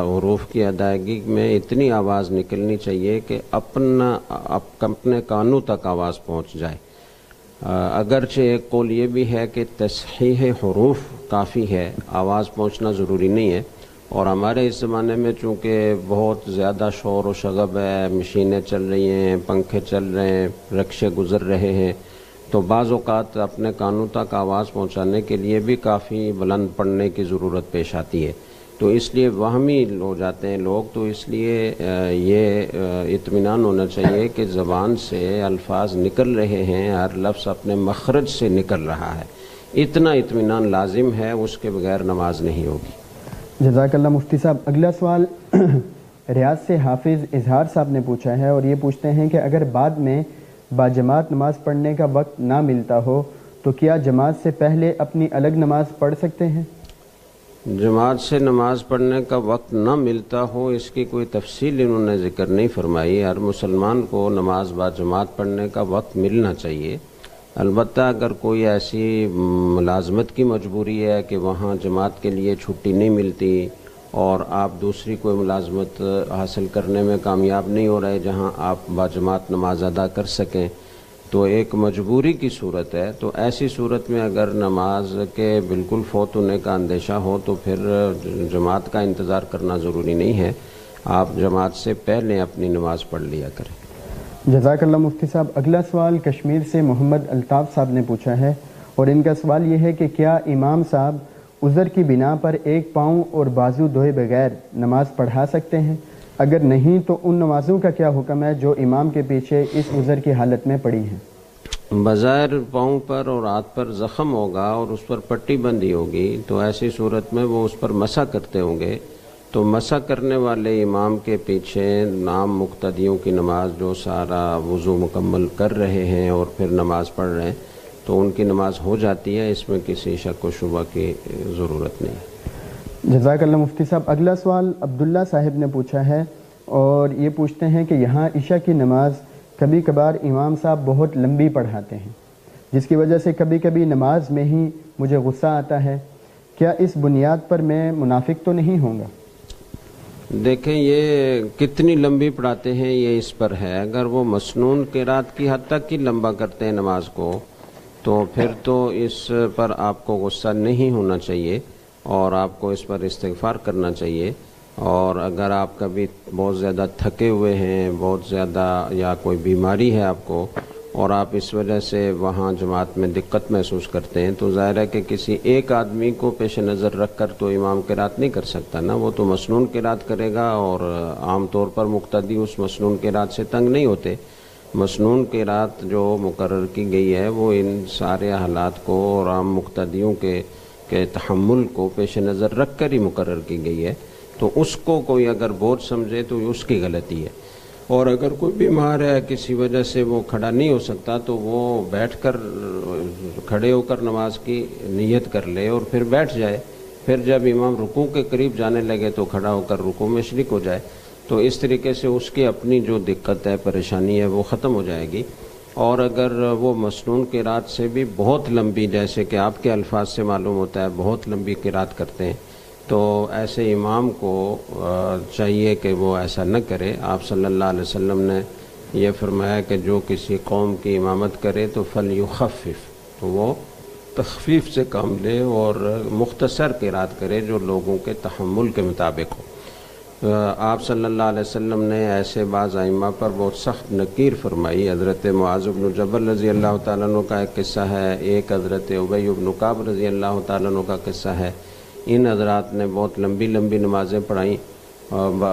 حروف کی ادائیگی میں اتنی آواز نکلنی چاہیے کہ اپنے کانوں تک آواز پہنچ جائے. اگرچہ ایک قول یہ بھی ہے کہ تصحیح حروف کافی ہے، آواز پہنچنا ضروری نہیں ہے. اور ہمارے اس زمانے میں چونکہ بہت زیادہ شور و شغب ہے، مشینیں چل رہی ہیں، پنکھے چل رہے ہیں، رکشے گزر رہے ہیں، تو بعض اوقات اپنے کانوں تک آواز پہنچانے کے لیے بھی کافی بلند پڑھنے کی ضرورت پیش آتی ہے. تو اس لیے وہمی ہو جاتے ہیں لوگ. تو اس لیے یہ اطمینان ہونا چاہیے کہ زبان سے الفاظ نکل رہے ہیں، ہر لفظ اپنے مخرج سے نکل رہا ہے. اتنا اطمینان لازم ہے، اس کے بغیر نماز نہیں ہوگی. جزاک اللہ مفتی صاحب. اگلا سوال ریاض سے حافظ اظہار صاحب نے پوچھا ہے، اور یہ پوچھتے ہیں کہ اگر بعد میں باجماعت نماز پڑھنے کا وقت نہ ملتا ہو تو کیا جماعت سے پہلے اپنی الگ نماز پڑھ سکتے ہیں؟ جماعت سے نماز پڑھنے کا وقت نہ ملتا ہو، اس کی کوئی تفصیل انہوں نے ذکر نہیں فرمائی. ہر مسلمان کو نماز با جماعت پڑھنے کا وقت ملنا چاہیے. البتہ اگر کوئی ایسی ملازمت کی مجبوری ہے کہ وہاں جماعت کے لیے چھٹی نہیں ملتی اور آپ دوسری کوئی ملازمت حاصل کرنے میں کامیاب نہیں ہو رہے جہاں آپ باجماعت نماز ادا کر سکیں، تو ایک مجبوری کی صورت ہے. تو ایسی صورت میں اگر نماز کے بالکل فوت ہونے کا اندیشہ ہو تو پھر جماعت کا انتظار کرنا ضروری نہیں ہے، آپ جماعت سے پہلے اپنی نماز پڑھ لیا کریں. جزاک اللہ مفتی صاحب. اگلا سوال کشمیر سے محمد الطاف صاحب نے پوچھا ہے، اور ان کا سوال یہ ہے کہ کیا امام صاحب عذر کی بنا پر ایک پاؤں اور بازو دھوئے بغیر نماز پڑھا سکتے ہیں؟ اگر نہیں تو ان نمازوں کا کیا حکم ہے جو امام کے پیچھے اس عذر کی حالت میں پڑی ہیں؟ بظاہر پاؤں پر اور ہاتھ پر زخم ہوگا اور اس پر پٹی بندھی ہوگی، تو ایسی صورت میں وہ اس پر مسح کرتے ہوں گے. تو مسح کرنے والے امام کے پیچھے نام مقتدیوں کی نماز جو سارا وضو مکمل کر رہے ہیں اور پھر نماز پڑھ رہے ہیں، تو ان کی نماز ہو جاتی ہے، اس میں کسی شک و شبہ کی ضرورت نہیں. جزاک اللہ مفتی صاحب. اگلا سوال عبداللہ صاحب نے پوچھا ہے، اور یہ پوچھتے ہیں کہ یہاں عشاء کی نماز کبھی کبھار امام صاحب بہت لمبی پڑھاتے ہیں، جس کی وجہ سے کبھی کبھی نماز میں ہی مجھے غصہ آتا ہے. کیا اس بنیاد پر میں منافق تو نہیں ہوں گا؟ دیکھیں یہ کتنی لمبی پڑھاتے ہیں یہ اس پر ہے. اگر وہ مسنون قرات کی حد تک ہی لمبا کرتے ہیں نماز کو تو پھر تو اس پر آپ کو غصہ نہیں ہونا چاہیے اور آپ کو اس پر استغفار کرنا چاہیے. اور اگر آپ کبھی بہت زیادہ تھکے ہوئے ہیں، بہت زیادہ یا کوئی بیماری ہے آپ کو اور آپ اس وجہ سے وہاں جماعت میں دقت محسوس کرتے ہیں، تو ظاہر ہے کہ کسی ایک آدمی کو پیش نظر رکھ کر تو امام قرات نہیں کر سکتا نا، وہ تو مسنون قرات کرے گا. اور عام طور پر مقتدی اس مسنون قرات سے تنگ نہیں ہوتے. مسنون قرات جو مقرر کی گئی ہے وہ ان سارے حالات کو اور عام مقتدیوں کے تحمل کو پیش نظر رکھ کر ہی مقرر کی گئی ہے. تو اس کو کوئی اگر بوجھ سمجھے تو اس کی غلطی ہے. اور اگر کوئی بیمار ہے کسی وجہ سے وہ کھڑا نہیں ہو سکتا تو وہ بیٹھ کر کھڑے ہو کر نماز کی نیت کر لے اور پھر بیٹھ جائے. پھر جب امام رکوع کے قریب جانے لگے تو کھڑا ہو کر رکوع میں شریک ہو جائے. تو اس طریقے سے اس کی اپنی جو دقت ہے، پریشانی ہے، وہ ختم ہو جائے گی. اور اگر وہ مسنون قرات سے بھی بہت لمبی، جیسے کہ آپ کے الفاظ سے معلوم ہوتا ہے بہت لمبی قرات کرتے ہیں، تو ایسے امام کو چاہیے کہ وہ ایسا نہ کرے. آپ صلی اللہ علیہ وسلم نے یہ فرمایا کہ جو کسی قوم کی امامت کرے تو فلیخفف، تو وہ تخفیف سے کام لے اور مختصر قرات کرے جو لوگوں کے تحمل کے مطابق ہو. آپ صلی اللہ علیہ وسلم نے ایسے بعض ائمہ پر بہت سخت نکیر فرمائی. حضرت معاذ بن جبل رضی اللہ تعالیٰ عنہ کا ایک قصہ ہے، ایک حضرت ابی بن کعب رضی اللہ تعالیٰ عنہ کا قصہ ہے. ان حضرات نے بہت لمبی لمبی نمازیں پڑھائیں.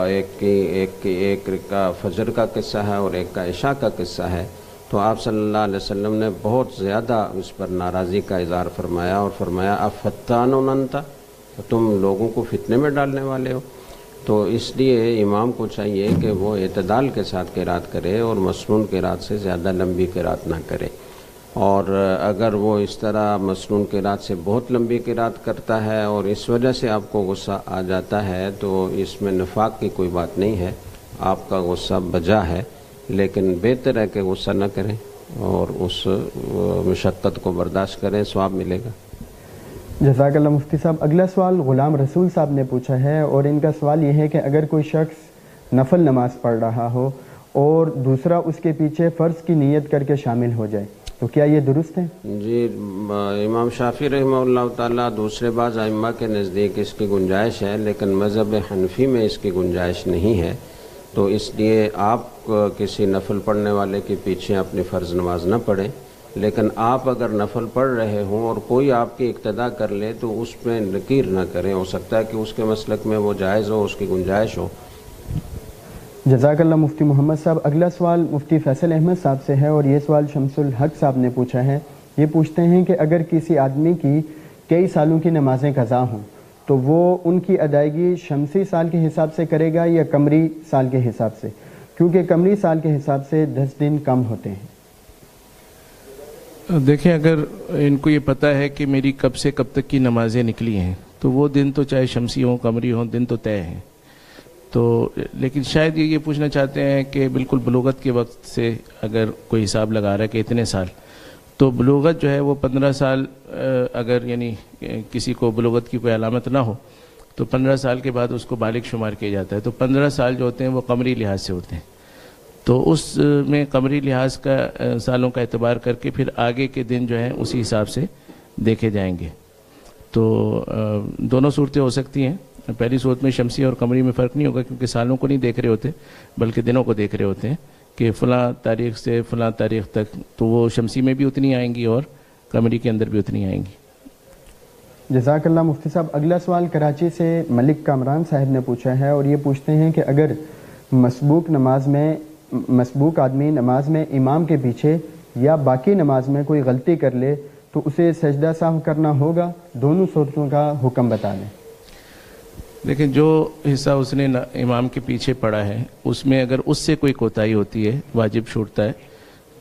ایک کا فجر کا قصہ ہے اور ایک کا عشاء کا قصہ ہے. تو آپ صلی اللہ علیہ وسلم نے بہت زیادہ اس پر ناراضی کا اظہار فرمایا اور فرمایا افتان انت، تم لوگوں کو فتنے میں ڈالنے والے ہو. تو اس لیے امام کو چاہیے کہ وہ اعتدال کے ساتھ قرات کرے اور مسنون قرات سے زیادہ لمبی قرات نہ کرے. اور اگر وہ اس طرح مسنون قرات سے بہت لمبی قرات کرتا ہے اور اس وجہ سے آپ کو غصہ آ جاتا ہے تو اس میں نفاق کی کوئی بات نہیں ہے، آپ کا غصہ بجا ہے، لیکن بہتر ہے کہ غصہ نہ کریں اور اس مشقت کو برداشت کریں، ثواب ملے گا. جزاک اللہ مفتی صاحب. اگلا سوال غلام رسول صاحب نے پوچھا ہے اور ان کا سوال یہ ہے کہ اگر کوئی شخص نفل نماز پڑھ رہا ہو اور دوسرا اس کے پیچھے فرض کی نیت کر کے شامل ہو جائے تو کیا یہ درست ہے؟ جی، امام شافعی رحمہ اللہ تعالیٰ دوسرے بعض ائمہ کے نزدیک اس کی گنجائش ہے، لیکن مذہب حنفی میں اس کی گنجائش نہیں ہے. تو اس لیے آپ کسی نفل پڑھنے والے کے پیچھے اپنی فرض نماز نہ پڑھیں، لیکن آپ اگر نفل پڑھ رہے ہوں اور کوئی آپ کی اقتدا کر لے تو اس میں نکیر نہ کریں. ہو سکتا ہے کہ اس کے مسلک میں وہ جائز ہو، اس کی گنجائش ہو. جزاک اللہ مفتی محمد صاحب. اگلا سوال مفتی فیصل احمد صاحب سے ہے اور یہ سوال شمس الحق صاحب نے پوچھا ہے. یہ پوچھتے ہیں کہ اگر کسی آدمی کی کئی سالوں کی نمازیں قضا ہوں تو وہ ان کی ادائیگی شمسی سال کے حساب سے کرے گا یا قمری سال کے حساب سے، کیونکہ قمری سال کے حساب سے 10 دن کم ہوتے ہیں. دیکھیں، اگر ان کو یہ پتہ ہے کہ میری کب سے کب تک کی نمازیں نکلی ہیں تو وہ دن تو چاہے شمسی ہوں قمری ہوں دن تو طے ہیں. تو لیکن شاید یہ پوچھنا چاہتے ہیں کہ بالکل بلوغت کے وقت سے اگر کوئی حساب لگا رہا ہے کہ اتنے سال، تو بلوغت جو ہے وہ 15 سال، اگر یعنی کسی کو بلوغت کی کوئی علامت نہ ہو تو 15 سال کے بعد اس کو بالغ شمار کیا جاتا ہے. تو 15 سال جو ہوتے ہیں وہ قمری لحاظ سے ہوتے ہیں. تو اس میں قمری لحاظ کا سالوں کا اعتبار کر کے پھر آگے کے دن جو ہیں اسی حساب سے دیکھے جائیں گے. تو دونوں صورتیں ہو سکتی ہیں. پہلی صورت میں شمسی اور قمری میں فرق نہیں ہوگا کیونکہ سالوں کو نہیں دیکھ رہے ہوتے بلکہ دنوں کو دیکھ رہے ہوتے ہیں کہ فلاں تاریخ سے فلاں تاریخ تک، تو وہ شمسی میں بھی اتنی آئیں گی اور قمری کے اندر بھی اتنی آئیں گی. جزاک اللہ مفتی صاحب. اگلا سوال کراچی سے ملک کامران صاحب نے پوچھا ہے اور یہ پوچھتے ہیں کہ اگر مسبوق آدمی نماز میں امام کے پیچھے یا باقی نماز میں کوئی غلطی کر لے تو اسے سجدہ سہو کرنا ہوگا؟ دونوں صورتوں کا حکم بتا دیں. دیکھیں، جو حصہ اس نے امام کے پیچھے پڑھا ہے اس میں اگر اس سے کوئی کوتاہی ہوتی ہے، واجب چھوٹتا ہے،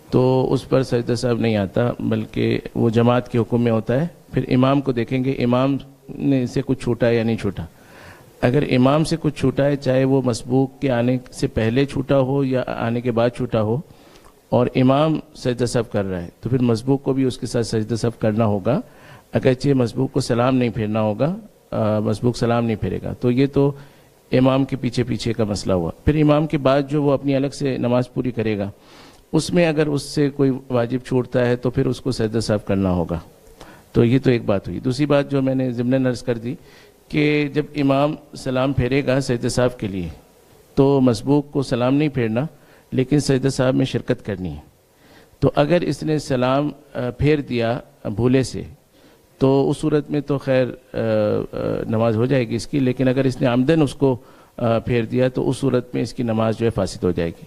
تو اس پر سجدہ سہو نہیں آتا بلکہ وہ جماعت کے حکم میں ہوتا ہے. پھر امام کو دیکھیں گے امام نے سے کچھ چھوٹا ہے یا نہیں چھوٹا. اگر امام سے کچھ چھوٹا ہے، چاہے وہ مسبوق کے آنے سے پہلے چھوٹا ہو یا آنے کے بعد چھوٹا ہو، اور امام سجدہ سہو کر رہا ہے تو پھر مسبوق کو بھی اس کے ساتھ سجدہ سہو کرنا ہوگا، اگرچہ مسبوق کو سلام نہیں پھیرنا ہوگا، مسبوق سلام نہیں پھیرے گا. تو یہ تو امام کے پیچھے کا مسئلہ ہوا. پھر امام کے بعد جو وہ اپنی الگ سے نماز پوری کرے گا اس میں اگر اس سے کوئی واجب چھوڑتا ہے تو پھر اس کو سجدہ سہو کرنا ہوگا. تو یہ تو ایک بات ہوئی. دوسری بات جو میں نے ضمن عرض کر دی کہ جب امام سلام پھیرے گا سجدہ سہو کے لیے تو مسبوق کو سلام نہیں پھیرنا لیکن سجدہ سہو میں شرکت کرنی ہے. تو اگر اس نے سلام پھیر دیا بھولے سے تو اس صورت میں تو خیر نماز ہو جائے گی اس کی، لیکن اگر اس نے عمدن اس کو پھیر دیا تو اس صورت میں اس کی نماز جو ہے فاسد ہو جائے گی.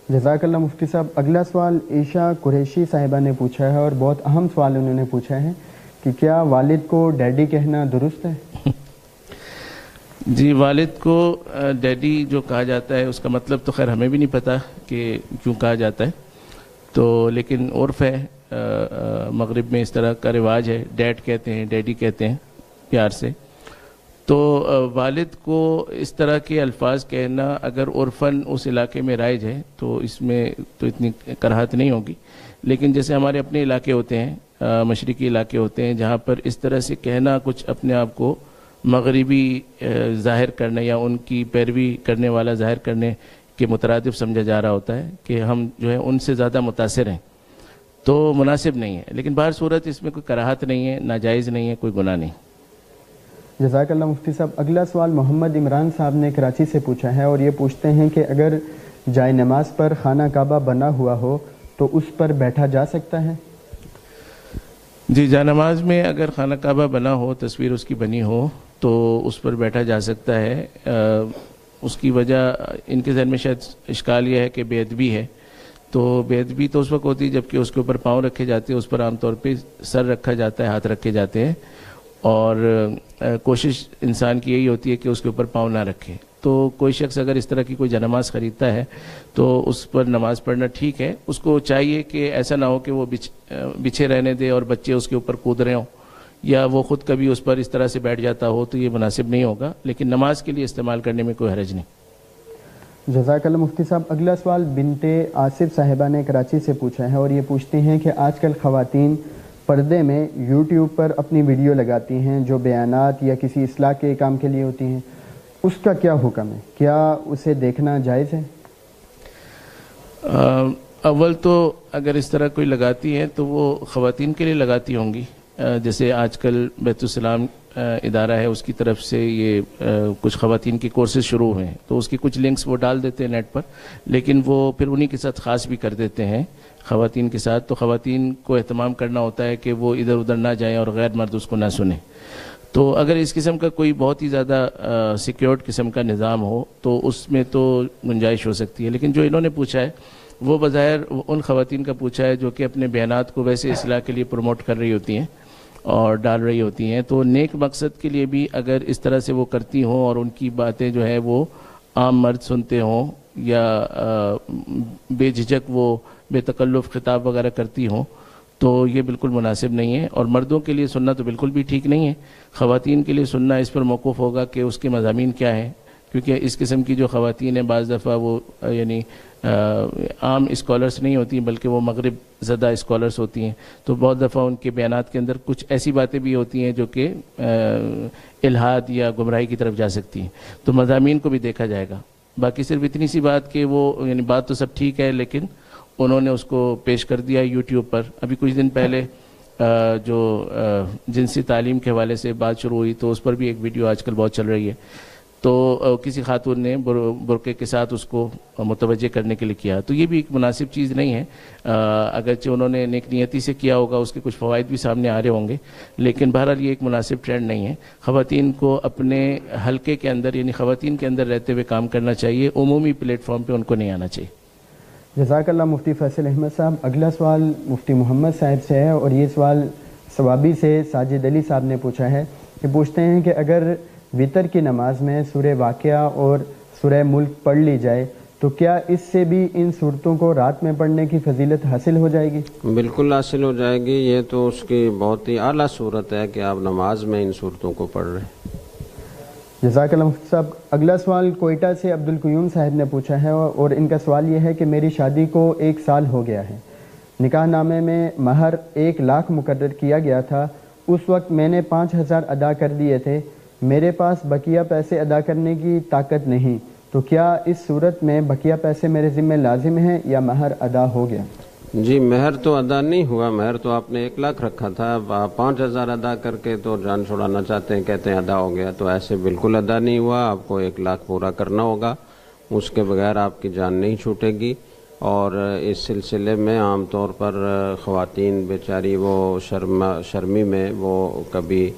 جزاک اللہ مفتی صاحب. اگلا سوال عیشا قریشی صاحبہ نے پوچھا ہے اور بہت اہم سوال انہوں نے پوچھا ہے کہ کیا والد کو ڈیڈی کہنا درست ہے؟ جی، والد کو ڈیڈی جو کہا جاتا ہے اس کا مطلب تو خیر ہمیں بھی نہیں پتہ کہ کیوں کہا جاتا ہے، تو لیکن عرف ہے، مغرب میں اس طرح کا رواج ہے، ڈیڈ کہتے ہیں ڈیڈی کہتے ہیں پیار سے. تو والد کو اس طرح کے الفاظ کہنا اگر عرفاً اس علاقے میں رائج ہے تو اس میں تو اتنی کراہت نہیں ہوگی. لیکن جیسے ہمارے اپنے علاقے ہوتے ہیں، مشرقی علاقے ہوتے ہیں جہاں پر اس طرح سے کہنا کچھ اپنے آپ کو مغربی ظاہر کرنے یا ان کی پیروی کرنے والا ظاہر کرنے کے مترادف سمجھا جا رہا ہوتا ہے کہ ہم جو ہے ان سے زیادہ متاثر ہیں، تو مناسب نہیں ہے. لیکن بہر صورت اس میں کوئی کراہت نہیں ہے، ناجائز نہیں ہے، کوئی گناہ نہیں. جزاک اللہ مفتی صاحب. اگلا سوال محمد عمران صاحب نے کراچی سے پوچھا ہے اور یہ پوچھتے ہیں کہ اگر جائے نماز پر خانہ کعبہ بنا ہوا ہو تو اس پر بیٹھا جا سکتا ہے؟ جی، جائے نماز میں اگر خانہ کعبہ بنا ہو، تصویر اس کی بنی ہو، تو اس پر بیٹھا جا سکتا ہے. اس کی وجہ ان کے ذہن میں شاید اشکال یہ ہے کہ بے ادبی ہے. تو بے ادبی تو اس وقت ہوتی ہے جبکہ اس کے اوپر پاؤں رکھے جاتے ہیں، اس پر عام طور پہ سر رکھا جاتا ہے، ہاتھ رکھے جاتے ہیں، اور کوشش انسان کی یہی ہوتی ہے کہ اس کے اوپر پاؤں نہ رکھے. تو کوئی شخص اگر اس طرح کی کوئی جانماز خریدتا ہے تو اس پر نماز پڑھنا ٹھیک ہے. اس کو چاہیے کہ ایسا نہ ہو کہ وہ بچھے رہنے دے اور بچے اس کے اوپر کود رہے ہوں، یا وہ خود کبھی اس پر اس طرح سے بیٹھ جاتا ہو، تو یہ مناسب نہیں ہوگا. لیکن نماز کے لیے استعمال کرنے میں کوئی حرج نہیں. جزاک اللہ مفتی صاحب. اگلا سوال بنت آصف صاحبہ نے کراچی سے پوچھا ہے اور یہ پوچھتے ہیں کہ آج کل خواتین پردے میں یوٹیوب پر اپنی ویڈیو لگاتی ہیں جو بیانات یا کسی اصلاح کے کام کے لیے ہوتی ہیں، اس کا کیا حکم ہے؟ کیا اسے دیکھنا جائز ہے؟ اول تو اگر اس طرح کوئی لگاتی ہے تو وہ خواتین کے لیے لگاتی ہوں گی. جیسے آج کل بیت السلام ادارہ ہے، اس کی طرف سے یہ کچھ خواتین کی کورسز شروع ہوئے ہیں، تو اس کی کچھ لنکس وہ ڈال دیتے ہیں نیٹ پر، لیکن وہ پھر انہی کے ساتھ خاص بھی کر دیتے ہیں خواتین کے ساتھ. تو خواتین کو اہتمام کرنا ہوتا ہے کہ وہ ادھر ادھر نہ جائیں اور غیر مرد اس کو نہ سنیں. تو اگر اس قسم کا کوئی بہت ہی زیادہ سیکیورڈ قسم کا نظام ہو تو اس میں تو گنجائش ہو سکتی ہے. لیکن جو انہوں نے پوچھا ہے وہ بظاہر ان خواتین کا پوچھا ہے جو کہ اپنے بیانات کو ویسے اصلاح کے لیے پروموٹ کر رہی ہوتی ہیں اور ڈال رہی ہوتی ہیں. تو نیک مقصد کے لیے بھی اگر اس طرح سے وہ کرتی ہوں اور ان کی باتیں جو ہے وہ عام مرد سنتے ہوں یا بے جھجک وہ بے تکلف خطاب وغیرہ کرتی ہوں تو یہ بالکل مناسب نہیں ہے. اور مردوں کے لیے سننا تو بالکل بھی ٹھیک نہیں ہے. خواتین کے لیے سننا اس پر موقوف ہوگا کہ اس کے مضامین کیا ہیں، کیونکہ اس قسم کی جو خواتین ہیں بعض دفعہ وہ یعنی عام اسکالرس نہیں ہوتی بلکہ وہ مغرب زدہ اسکالرس ہوتی ہیں. تو بہت دفعہ ان کے بیانات کے اندر کچھ ایسی باتیں بھی ہوتی ہیں جو کہ الحاد یا گمراہی کی طرف جا سکتی ہیں. تو مضامین کو بھی دیکھا جائے گا. باقی صرف اتنی سی بات کہ وہ یعنی بات تو سب ٹھیک ہے لیکن انہوں نے اس کو پیش کر دیا یوٹیوب پر. ابھی کچھ دن پہلے جو جنسی تعلیم کے حوالے سے بات شروع ہوئی تو اس پر بھی ایک ویڈیو آج کل بہت چل رہی ہے. تو کسی خاتون نے برقعے کے ساتھ اس کو متوجہ کرنے کے لیے کیا. تو یہ بھی ایک مناسب چیز نہیں ہے. اگرچہ انہوں نے نیک نیتی سے کیا ہوگا، اس کے کچھ فوائد بھی سامنے آ رہے ہوں گے، لیکن بہرحال یہ ایک مناسب ٹرینڈ نہیں ہے. خواتین کو اپنے حلقے کے اندر یعنی خواتین کے اندر رہتے ہوئے کام کرنا چاہیے، عمومی پلیٹ فارم پہ ان کو نہیں آنا چاہیے. جزاک اللہ مفتی فیصل احمد صاحب. اگلا سوال مفتی محمد صاحب سے ہے اور یہ سوال ثوابی سے ساجد علی صاحب نے پوچھا ہے کہ پوچھتے ہیں کہ اگر وطر کی نماز میں سورہ واقعہ اور سورہ ملک پڑھ لی جائے تو کیا اس سے بھی ان صورتوں کو رات میں پڑھنے کی فضیلت حاصل ہو جائے گی؟ بالکل حاصل ہو جائے گی. یہ تو اس کی بہت ہی اعلیٰ صورت ہے کہ آپ نماز میں ان صورتوں کو پڑھ رہے ہیں. جزاک اللہ مفتی صاحب. اگلا سوال کوئٹہ سے عبد القیوم صاحب نے پوچھا ہے اور ان کا سوال یہ ہے کہ میری شادی کو 1 سال ہو گیا ہے. نکاح نامے میں مہر 1 لاکھ مقرر کیا گیا تھا. اس وقت میں نے 5,000 ادا کر دیے تھے. میرے پاس بقیہ پیسے ادا کرنے کی طاقت نہیں، تو کیا اس صورت میں بقیہ پیسے میرے ذمہ لازم ہیں یا مہر ادا ہو گیا؟ جی مہر تو ادا نہیں ہوا. مہر تو آپ نے 1 لاکھ رکھا تھا. 5,000 ادا کر کے تو جان چھوڑانا چاہتے ہیں، کہتے ہیں ادا ہو گیا. تو ایسے بالکل ادا نہیں ہوا. آپ کو 1 لاکھ پورا کرنا ہوگا، اس کے بغیر آپ کی جان نہیں چھوٹے گی. اور اس سلسلے میں عام طور پر خواتین بیچاری وہ شرمی میں وہ کبھی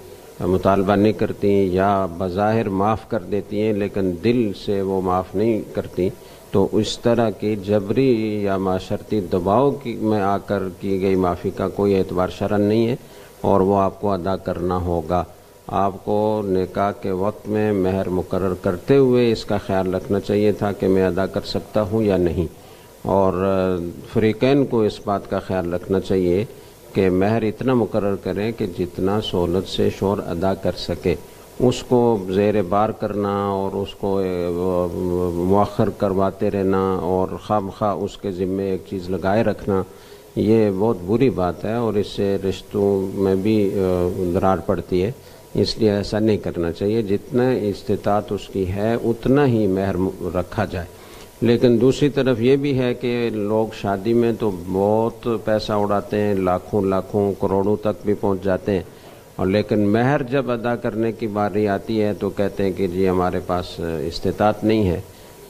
مطالبہ نہیں کرتی یا بظاہر معاف کر دیتی ہیں لیکن دل سے وہ معاف نہیں کرتی. تو اس طرح کی جبری یا معاشرتی دباؤ میں آ کر کی گئی معافی کا کوئی اعتبار شرعن نہیں ہے اور وہ آپ کو ادا کرنا ہوگا. آپ کو نکاح کے وقت میں مہر مقرر کرتے ہوئے اس کا خیال رکھنا چاہیے تھا کہ میں ادا کر سکتا ہوں یا نہیں. اور فریقین کو اس بات کا خیال رکھنا چاہیے کہ مہر اتنا مقرر کریں کہ جتنا سہولت سے شوہر ادا کر سکے. اس کو زیر بار کرنا اور اس کو مؤخر کرواتے رہنا اور خواہ اس کے ذمے ایک چیز لگائے رکھنا یہ بہت بری بات ہے اور اس سے رشتوں میں بھی درار پڑتی ہے. اس لیے ایسا نہیں کرنا چاہیے. جتنا استطاعت اس کی ہے اتنا ہی مہر رکھا جائے. لیکن دوسری طرف یہ بھی ہے کہ لوگ شادی میں تو بہت پیسہ اڑاتے ہیں، لاکھوں کروڑوں تک بھی پہنچ جاتے ہیں اور لیکن مہر جب ادا کرنے کی باری آتی ہے تو کہتے ہیں کہ جی ہمارے پاس استطاعت نہیں ہے.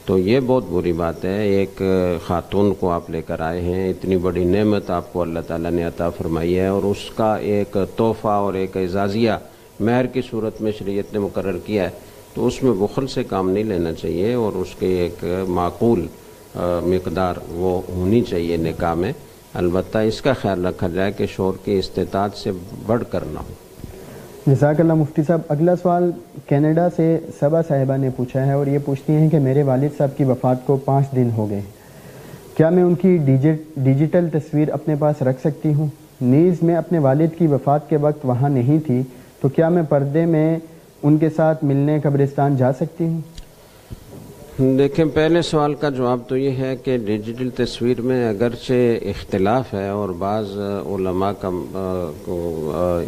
تو یہ بہت بری بات ہے. ایک خاتون کو آپ لے کر آئے ہیں, اتنی بڑی نعمت آپ کو اللہ تعالیٰ نے عطا فرمائی ہے, اور اس کا ایک تحفہ اور ایک اعزازیہ مہر کی صورت میں شریعت نے مقرر کیا ہے, تو اس میں بخل سے کام نہیں لینا چاہیے, اور اس کے ایک معقول مقدار وہ ہونی چاہیے نکاح میں. البتہ اس کا خیال رکھا جائے کہ شوہر کی استطاعت سے بڑھ کر نہ ہو. جزاک اللہ مفتی صاحب. اگلا سوال کینیڈا سے صبا صاحبہ نے پوچھا ہے, اور یہ پوچھتی ہیں کہ میرے والد صاحب کی وفات کو 5 دن ہو گئے, کیا میں ان کی ڈیجیٹل تصویر اپنے پاس رکھ سکتی ہوں؟ نیز میں اپنے والد کی وفات کے وقت وہاں نہیں تھی, تو کیا میں پردے میں ان کے ساتھ ملنے قبرستان جا سکتی ہوں؟ دیکھیں, پہلے سوال کا جواب تو یہ ہے کہ ڈیجیٹل تصویر میں اگرچہ اختلاف ہے, اور بعض علماء کا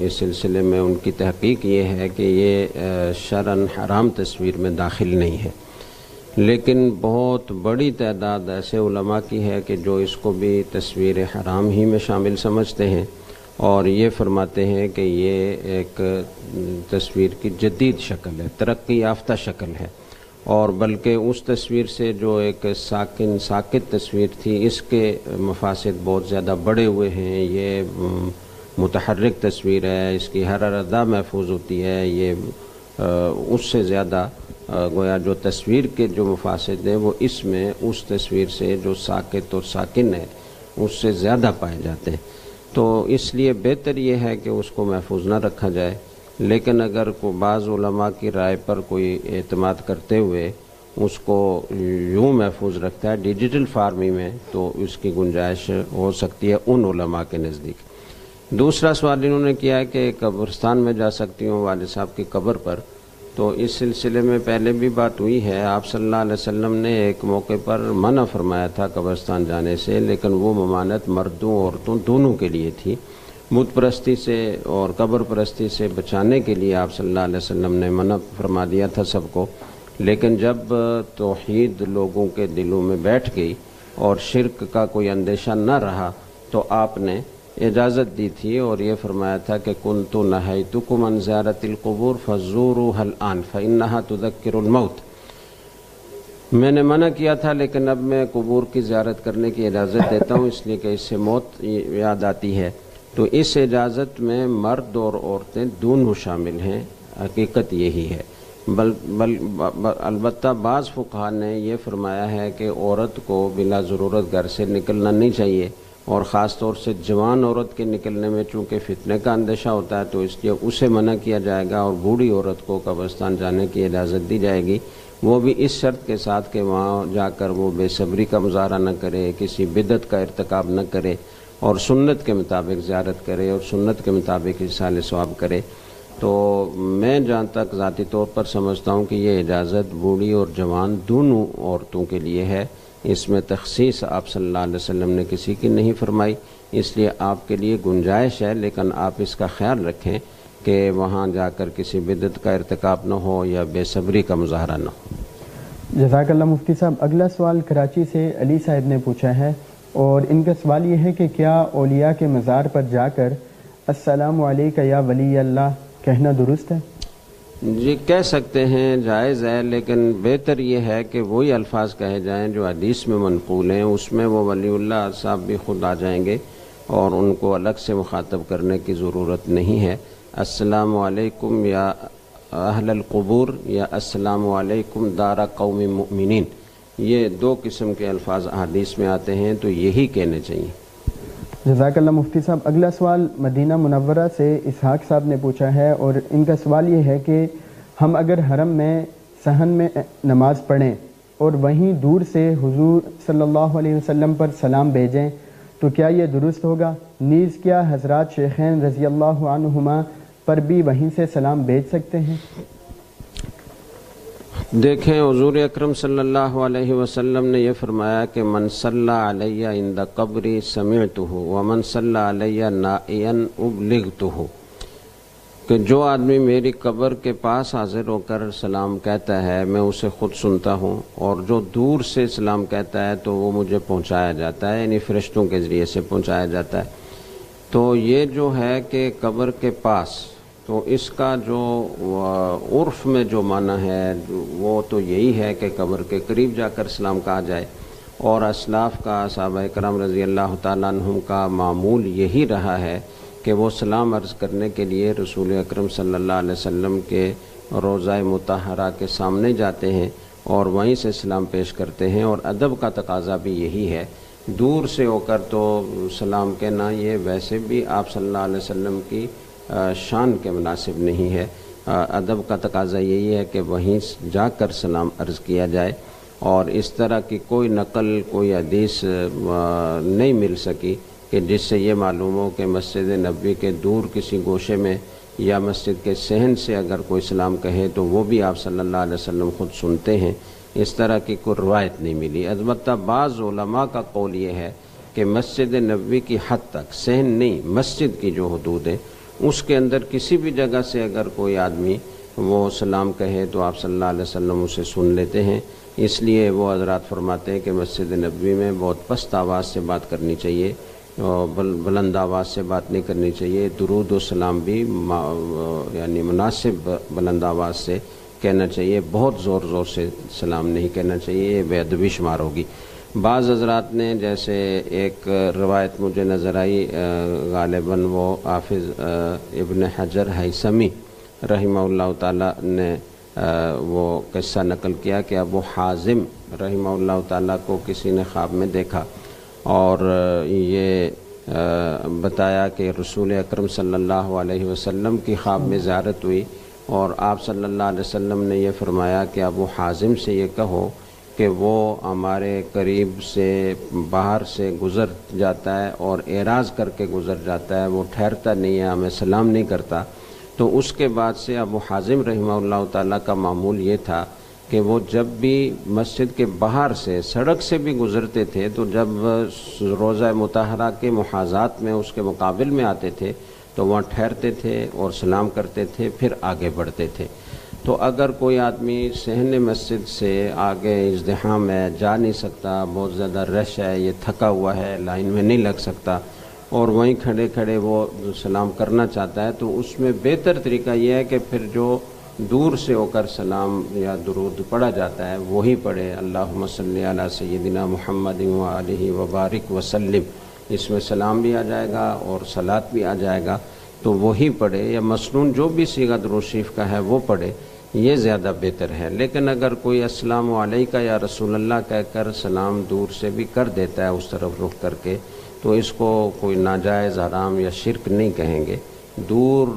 اس سلسلے میں ان کی تحقیق یہ ہے کہ یہ شرعاً حرام تصویر میں داخل نہیں ہے, لیکن بہت بڑی تعداد ایسے علماء کی ہے کہ جو اس کو بھی تصویر حرام ہی میں شامل سمجھتے ہیں, اور یہ فرماتے ہیں کہ یہ ایک تصویر کی جدید شکل ہے, ترقی یافتہ شکل ہے, اور بلکہ اس تصویر سے جو ایک ساکت تصویر تھی اس کے مفاسد بہت زیادہ بڑے ہوئے ہیں. یہ متحرک تصویر ہے, اس کی ہر ادا محفوظ ہوتی ہے, یہ اس سے زیادہ گویا جو تصویر کے جو مفاسد ہیں وہ اس میں اس تصویر سے جو ساکت اور ساکن ہے اس سے زیادہ پائے جاتے ہیں. تو اس لیے بہتر یہ ہے کہ اس کو محفوظ نہ رکھا جائے, لیکن اگر بعض علماء کی رائے پر کوئی اعتماد کرتے ہوئے اس کو یوں محفوظ رکھتا ہے ڈیجیٹل فارمی میں, تو اس کی گنجائش ہو سکتی ہے ان علماء کے نزدیک. دوسرا سوال انہوں نے کیا ہے کہ قبرستان میں جا سکتی ہوں والد صاحب کی قبر پر. تو اس سلسلے میں پہلے بھی بات ہوئی ہے, آپ صلی اللہ علیہ وسلم نے ایک موقع پر منع فرمایا تھا قبرستان جانے سے, لیکن وہ ممانعت مردوں عورتوں دونوں کے لیے تھی. بت پرستی سے اور قبر پرستی سے بچانے کے لیے آپ صلی اللہ علیہ وسلم نے منع فرما دیا تھا سب کو, لیکن جب توحید لوگوں کے دلوں میں بیٹھ گئی اور شرک کا کوئی اندیشہ نہ رہا تو آپ نے اجازت دی تھی, اور یہ فرمایا تھا کہ کنت نہیتکم عن زیارت القبور فزوروها الآن فإنها تذکر الموت. میں نے منع کیا تھا لیکن اب میں قبور کی زیارت کرنے کی اجازت دیتا ہوں, اس لیے کہ اس سے موت یاد آتی ہے. تو اس اجازت میں مرد اور عورتیں دونوں شامل ہیں, حقیقت یہی ہے. البتہ بعض فقہاء نے یہ فرمایا ہے کہ عورت کو بلا ضرورت گھر سے نکلنا نہیں چاہیے, اور خاص طور سے جوان عورت کے نکلنے میں چونکہ فتنے کا اندیشہ ہوتا ہے تو اس لیے اسے منع کیا جائے گا, اور بوڑھی عورت کو قبرستان جانے کی اجازت دی جائے گی, وہ بھی اس شرط کے ساتھ کہ وہاں جا کر وہ بے صبری کا مظاہرہ نہ کرے, کسی بدعت کا ارتکاب نہ کرے, اور سنت کے مطابق زیارت کرے اور سنت کے مطابق ایصال ثواب کرے. تو میں جہاں تک ذاتی طور پر سمجھتا ہوں کہ یہ اجازت بوڑھی اور جوان دونوں عورتوں کے لیے ہے, اس میں تخصیص آپ صلی اللہ علیہ وسلم نے کسی کی نہیں فرمائی, اس لیے آپ کے لیے گنجائش ہے, لیکن آپ اس کا خیال رکھیں کہ وہاں جا کر کسی بدعت کا ارتکاب نہ ہو یا بے صبری کا مظاہرہ نہ ہو. جزاک اللہ مفتی صاحب. اگلا سوال کراچی سے علی صاحب نے پوچھا ہے, اور ان کا سوال یہ ہے کہ کیا اولیاء کے مزار پر جا کر السلام علیکہ یا ولی اللہ کہنا درست ہے؟ جی کہہ سکتے ہیں, جائز ہے, لیکن بہتر یہ ہے کہ وہی الفاظ کہے جائیں جو حدیث میں منقول ہیں. اس میں وہ ولی اللہ صاحب بھی خود آ جائیں گے اور ان کو الگ سے مخاطب کرنے کی ضرورت نہیں ہے. السلام علیکم یا اہل القبور یا السلام علیکم دار قوم مؤمنین, یہ 2 قسم کے الفاظ حدیث میں آتے ہیں, تو یہی کہنے چاہیے. جزاک اللہ مفتی صاحب. اگلا سوال مدینہ منورہ سے اسحاق صاحب نے پوچھا ہے, اور ان کا سوال یہ ہے کہ ہم اگر حرم میں صحن میں نماز پڑھیں اور وہیں دور سے حضور صلی اللہ علیہ وسلم پر سلام بھیجیں تو کیا یہ درست ہوگا؟ نیز کیا حضرات شیخین رضی اللہ عنہما پر بھی وہیں سے سلام بھیج سکتے ہیں؟ دیکھیں, حضور اکرم صلی اللہ علیہ وسلم نے یہ فرمایا کہ من صلی علیہ عند قبری سمعتہ ومن صلی علیہ نائیا ابلغتہ, کہ جو آدمی میری قبر کے پاس حاضر ہو کر سلام کہتا ہے میں اسے خود سنتا ہوں, اور جو دور سے سلام کہتا ہے تو وہ مجھے پہنچایا جاتا ہے, یعنی فرشتوں کے ذریعے سے پہنچایا جاتا ہے. تو یہ جو ہے کہ قبر کے پاس تو اس کا جو عرف میں جو معنی ہے وہ تو یہی ہے کہ قبر کے قریب جا کر سلام کہا جائے، اور اسلاف کا، صحابہ کرام رضی اللہ تعالیٰ عنہم کا معمول یہی رہا ہے کہ وہ سلام عرض کرنے کے لیے رسول اکرم صلی اللہ علیہ وسلم کے روضہ مطہرہ کے سامنے جاتے ہیں اور وہیں سے سلام پیش کرتے ہیں، اور ادب کا تقاضا بھی یہی ہے۔ دور سے ہو کر تو سلام کہنا یہ ویسے بھی آپ صلی اللہ علیہ وسلم کی شان کے مناسب نہیں ہے۔ ادب کا تقاضا یہی ہے کہ وہیں جا کر سلام عرض کیا جائے، اور اس طرح کی کوئی نقل، کوئی حدیث نہیں مل سکی کہ جس سے یہ معلوم ہو کہ مسجد نبوی کے دور کسی گوشے میں یا مسجد کے صحن سے اگر کوئی سلام کہے تو وہ بھی آپ صلی اللہ علیہ وسلم خود سنتے ہیں، اس طرح کی کوئی روایت نہیں ملی۔ البتہ بعض علماء کا قول یہ ہے کہ مسجد نبوی کی حد تک، صحن نہیں، مسجد کی جو حدود ہے اس کے اندر کسی بھی جگہ سے اگر کوئی آدمی وہ سلام کہے تو آپ صلی اللہ علیہ وسلم اسے سن لیتے ہیں، اس لیے وہ حضرات فرماتے ہیں کہ مسجد نبوی میں بہت پست آواز سے بات کرنی چاہیے، بلند آواز سے بات نہیں کرنی چاہیے، درود و سلام بھی یعنی مناسب بلند آواز سے کہنا چاہیے، بہت زور زور سے سلام نہیں کہنا چاہیے، یہ بے ادبی شمار ہوگی۔ بعض حضرات نے، جیسے ایک روایت مجھے نظر آئی، غالباً وہ حافظ ابن حجر ہیثمی رحمہ اللہ تعالیٰ نے وہ قصہ نقل کیا کہ ابو حازم رحمہ اللہ تعالیٰ کو کسی نے خواب میں دیکھا اور یہ بتایا کہ رسول اکرم صلی اللہ علیہ وسلم کی خواب میں زیارت ہوئی، اور آپ صلی اللہ علیہ وسلم نے یہ فرمایا کہ ابو حازم سے یہ کہو کہ وہ ہمارے قریب سے باہر سے گزر جاتا ہے اور اعراض کر کے گزر جاتا ہے، وہ ٹھہرتا نہیں ہے، ہمیں سلام نہیں کرتا۔ تو اس کے بعد سے ابو حازم رحمہ اللہ تعالیٰ کا معمول یہ تھا کہ وہ جب بھی مسجد کے باہر سے، سڑک سے بھی گزرتے تھے تو جب روضہ مطہرہ کے محاذات میں، اس کے مقابل میں آتے تھے تو وہاں ٹھہرتے تھے اور سلام کرتے تھے، پھر آگے بڑھتے تھے۔ تو اگر کوئی آدمی صحن مسجد سے آگے ازدحام ہے، جا نہیں سکتا، بہت زیادہ رش ہے، یہ تھکا ہوا ہے، لائن میں نہیں لگ سکتا، اور وہیں کھڑے کھڑے وہ سلام کرنا چاہتا ہے، تو اس میں بہتر طریقہ یہ ہے کہ پھر جو دور سے ہو کر سلام یا درود پڑھا جاتا ہے وہی پڑھے، اللہم صلی علی سیدنا محمد وآلہ وبارک وسلم، اس میں سلام بھی آ جائے گا اور صلاۃ بھی آ جائے گا، تو وہی پڑھے، یا مسنون جو بھی صیغہ درود شریف کا ہے وہ پڑھے، یہ زیادہ بہتر ہے۔ لیکن اگر کوئی السلام علیکہ یا رسول اللہ کہہ کر سلام دور سے بھی کر دیتا ہے اس طرف رخ کر کے، تو اس کو کوئی ناجائز حرام یا شرک نہیں کہیں گے۔ دور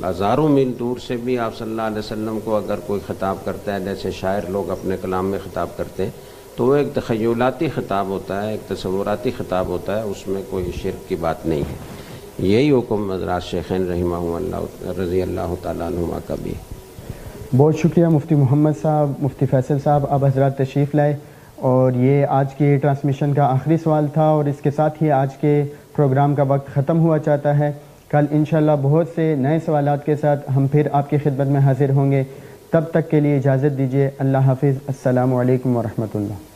ہزاروں میل دور سے بھی آپ صلی اللہ علیہ وسلم کو اگر کوئی خطاب کرتا ہے، جیسے شاعر لوگ اپنے کلام میں خطاب کرتے ہیں، تو وہ ایک تخیلاتی خطاب ہوتا ہے، ایک تصوراتی خطاب ہوتا ہے، اس میں کوئی شرک کی بات نہیں ہے۔ یہی حکم حضرات شیخین رحمہ اللہ رضی اللہ تعالیٰ عنہما کا بھی ہے۔ بہت شکریہ مفتی محمد صاحب، مفتی فیصل صاحب، آپ حضرات تشریف لائے، اور یہ آج کی ٹرانسمیشن کا آخری سوال تھا، اور اس کے ساتھ ہی آج کے پروگرام کا وقت ختم ہوا چاہتا ہے۔ کل انشاءاللہ بہت سے نئے سوالات کے ساتھ ہم پھر آپ کی خدمت میں حاضر ہوں گے، تب تک کے لیے اجازت دیجیے۔ اللہ حافظ، السلام علیکم ورحمۃ اللہ۔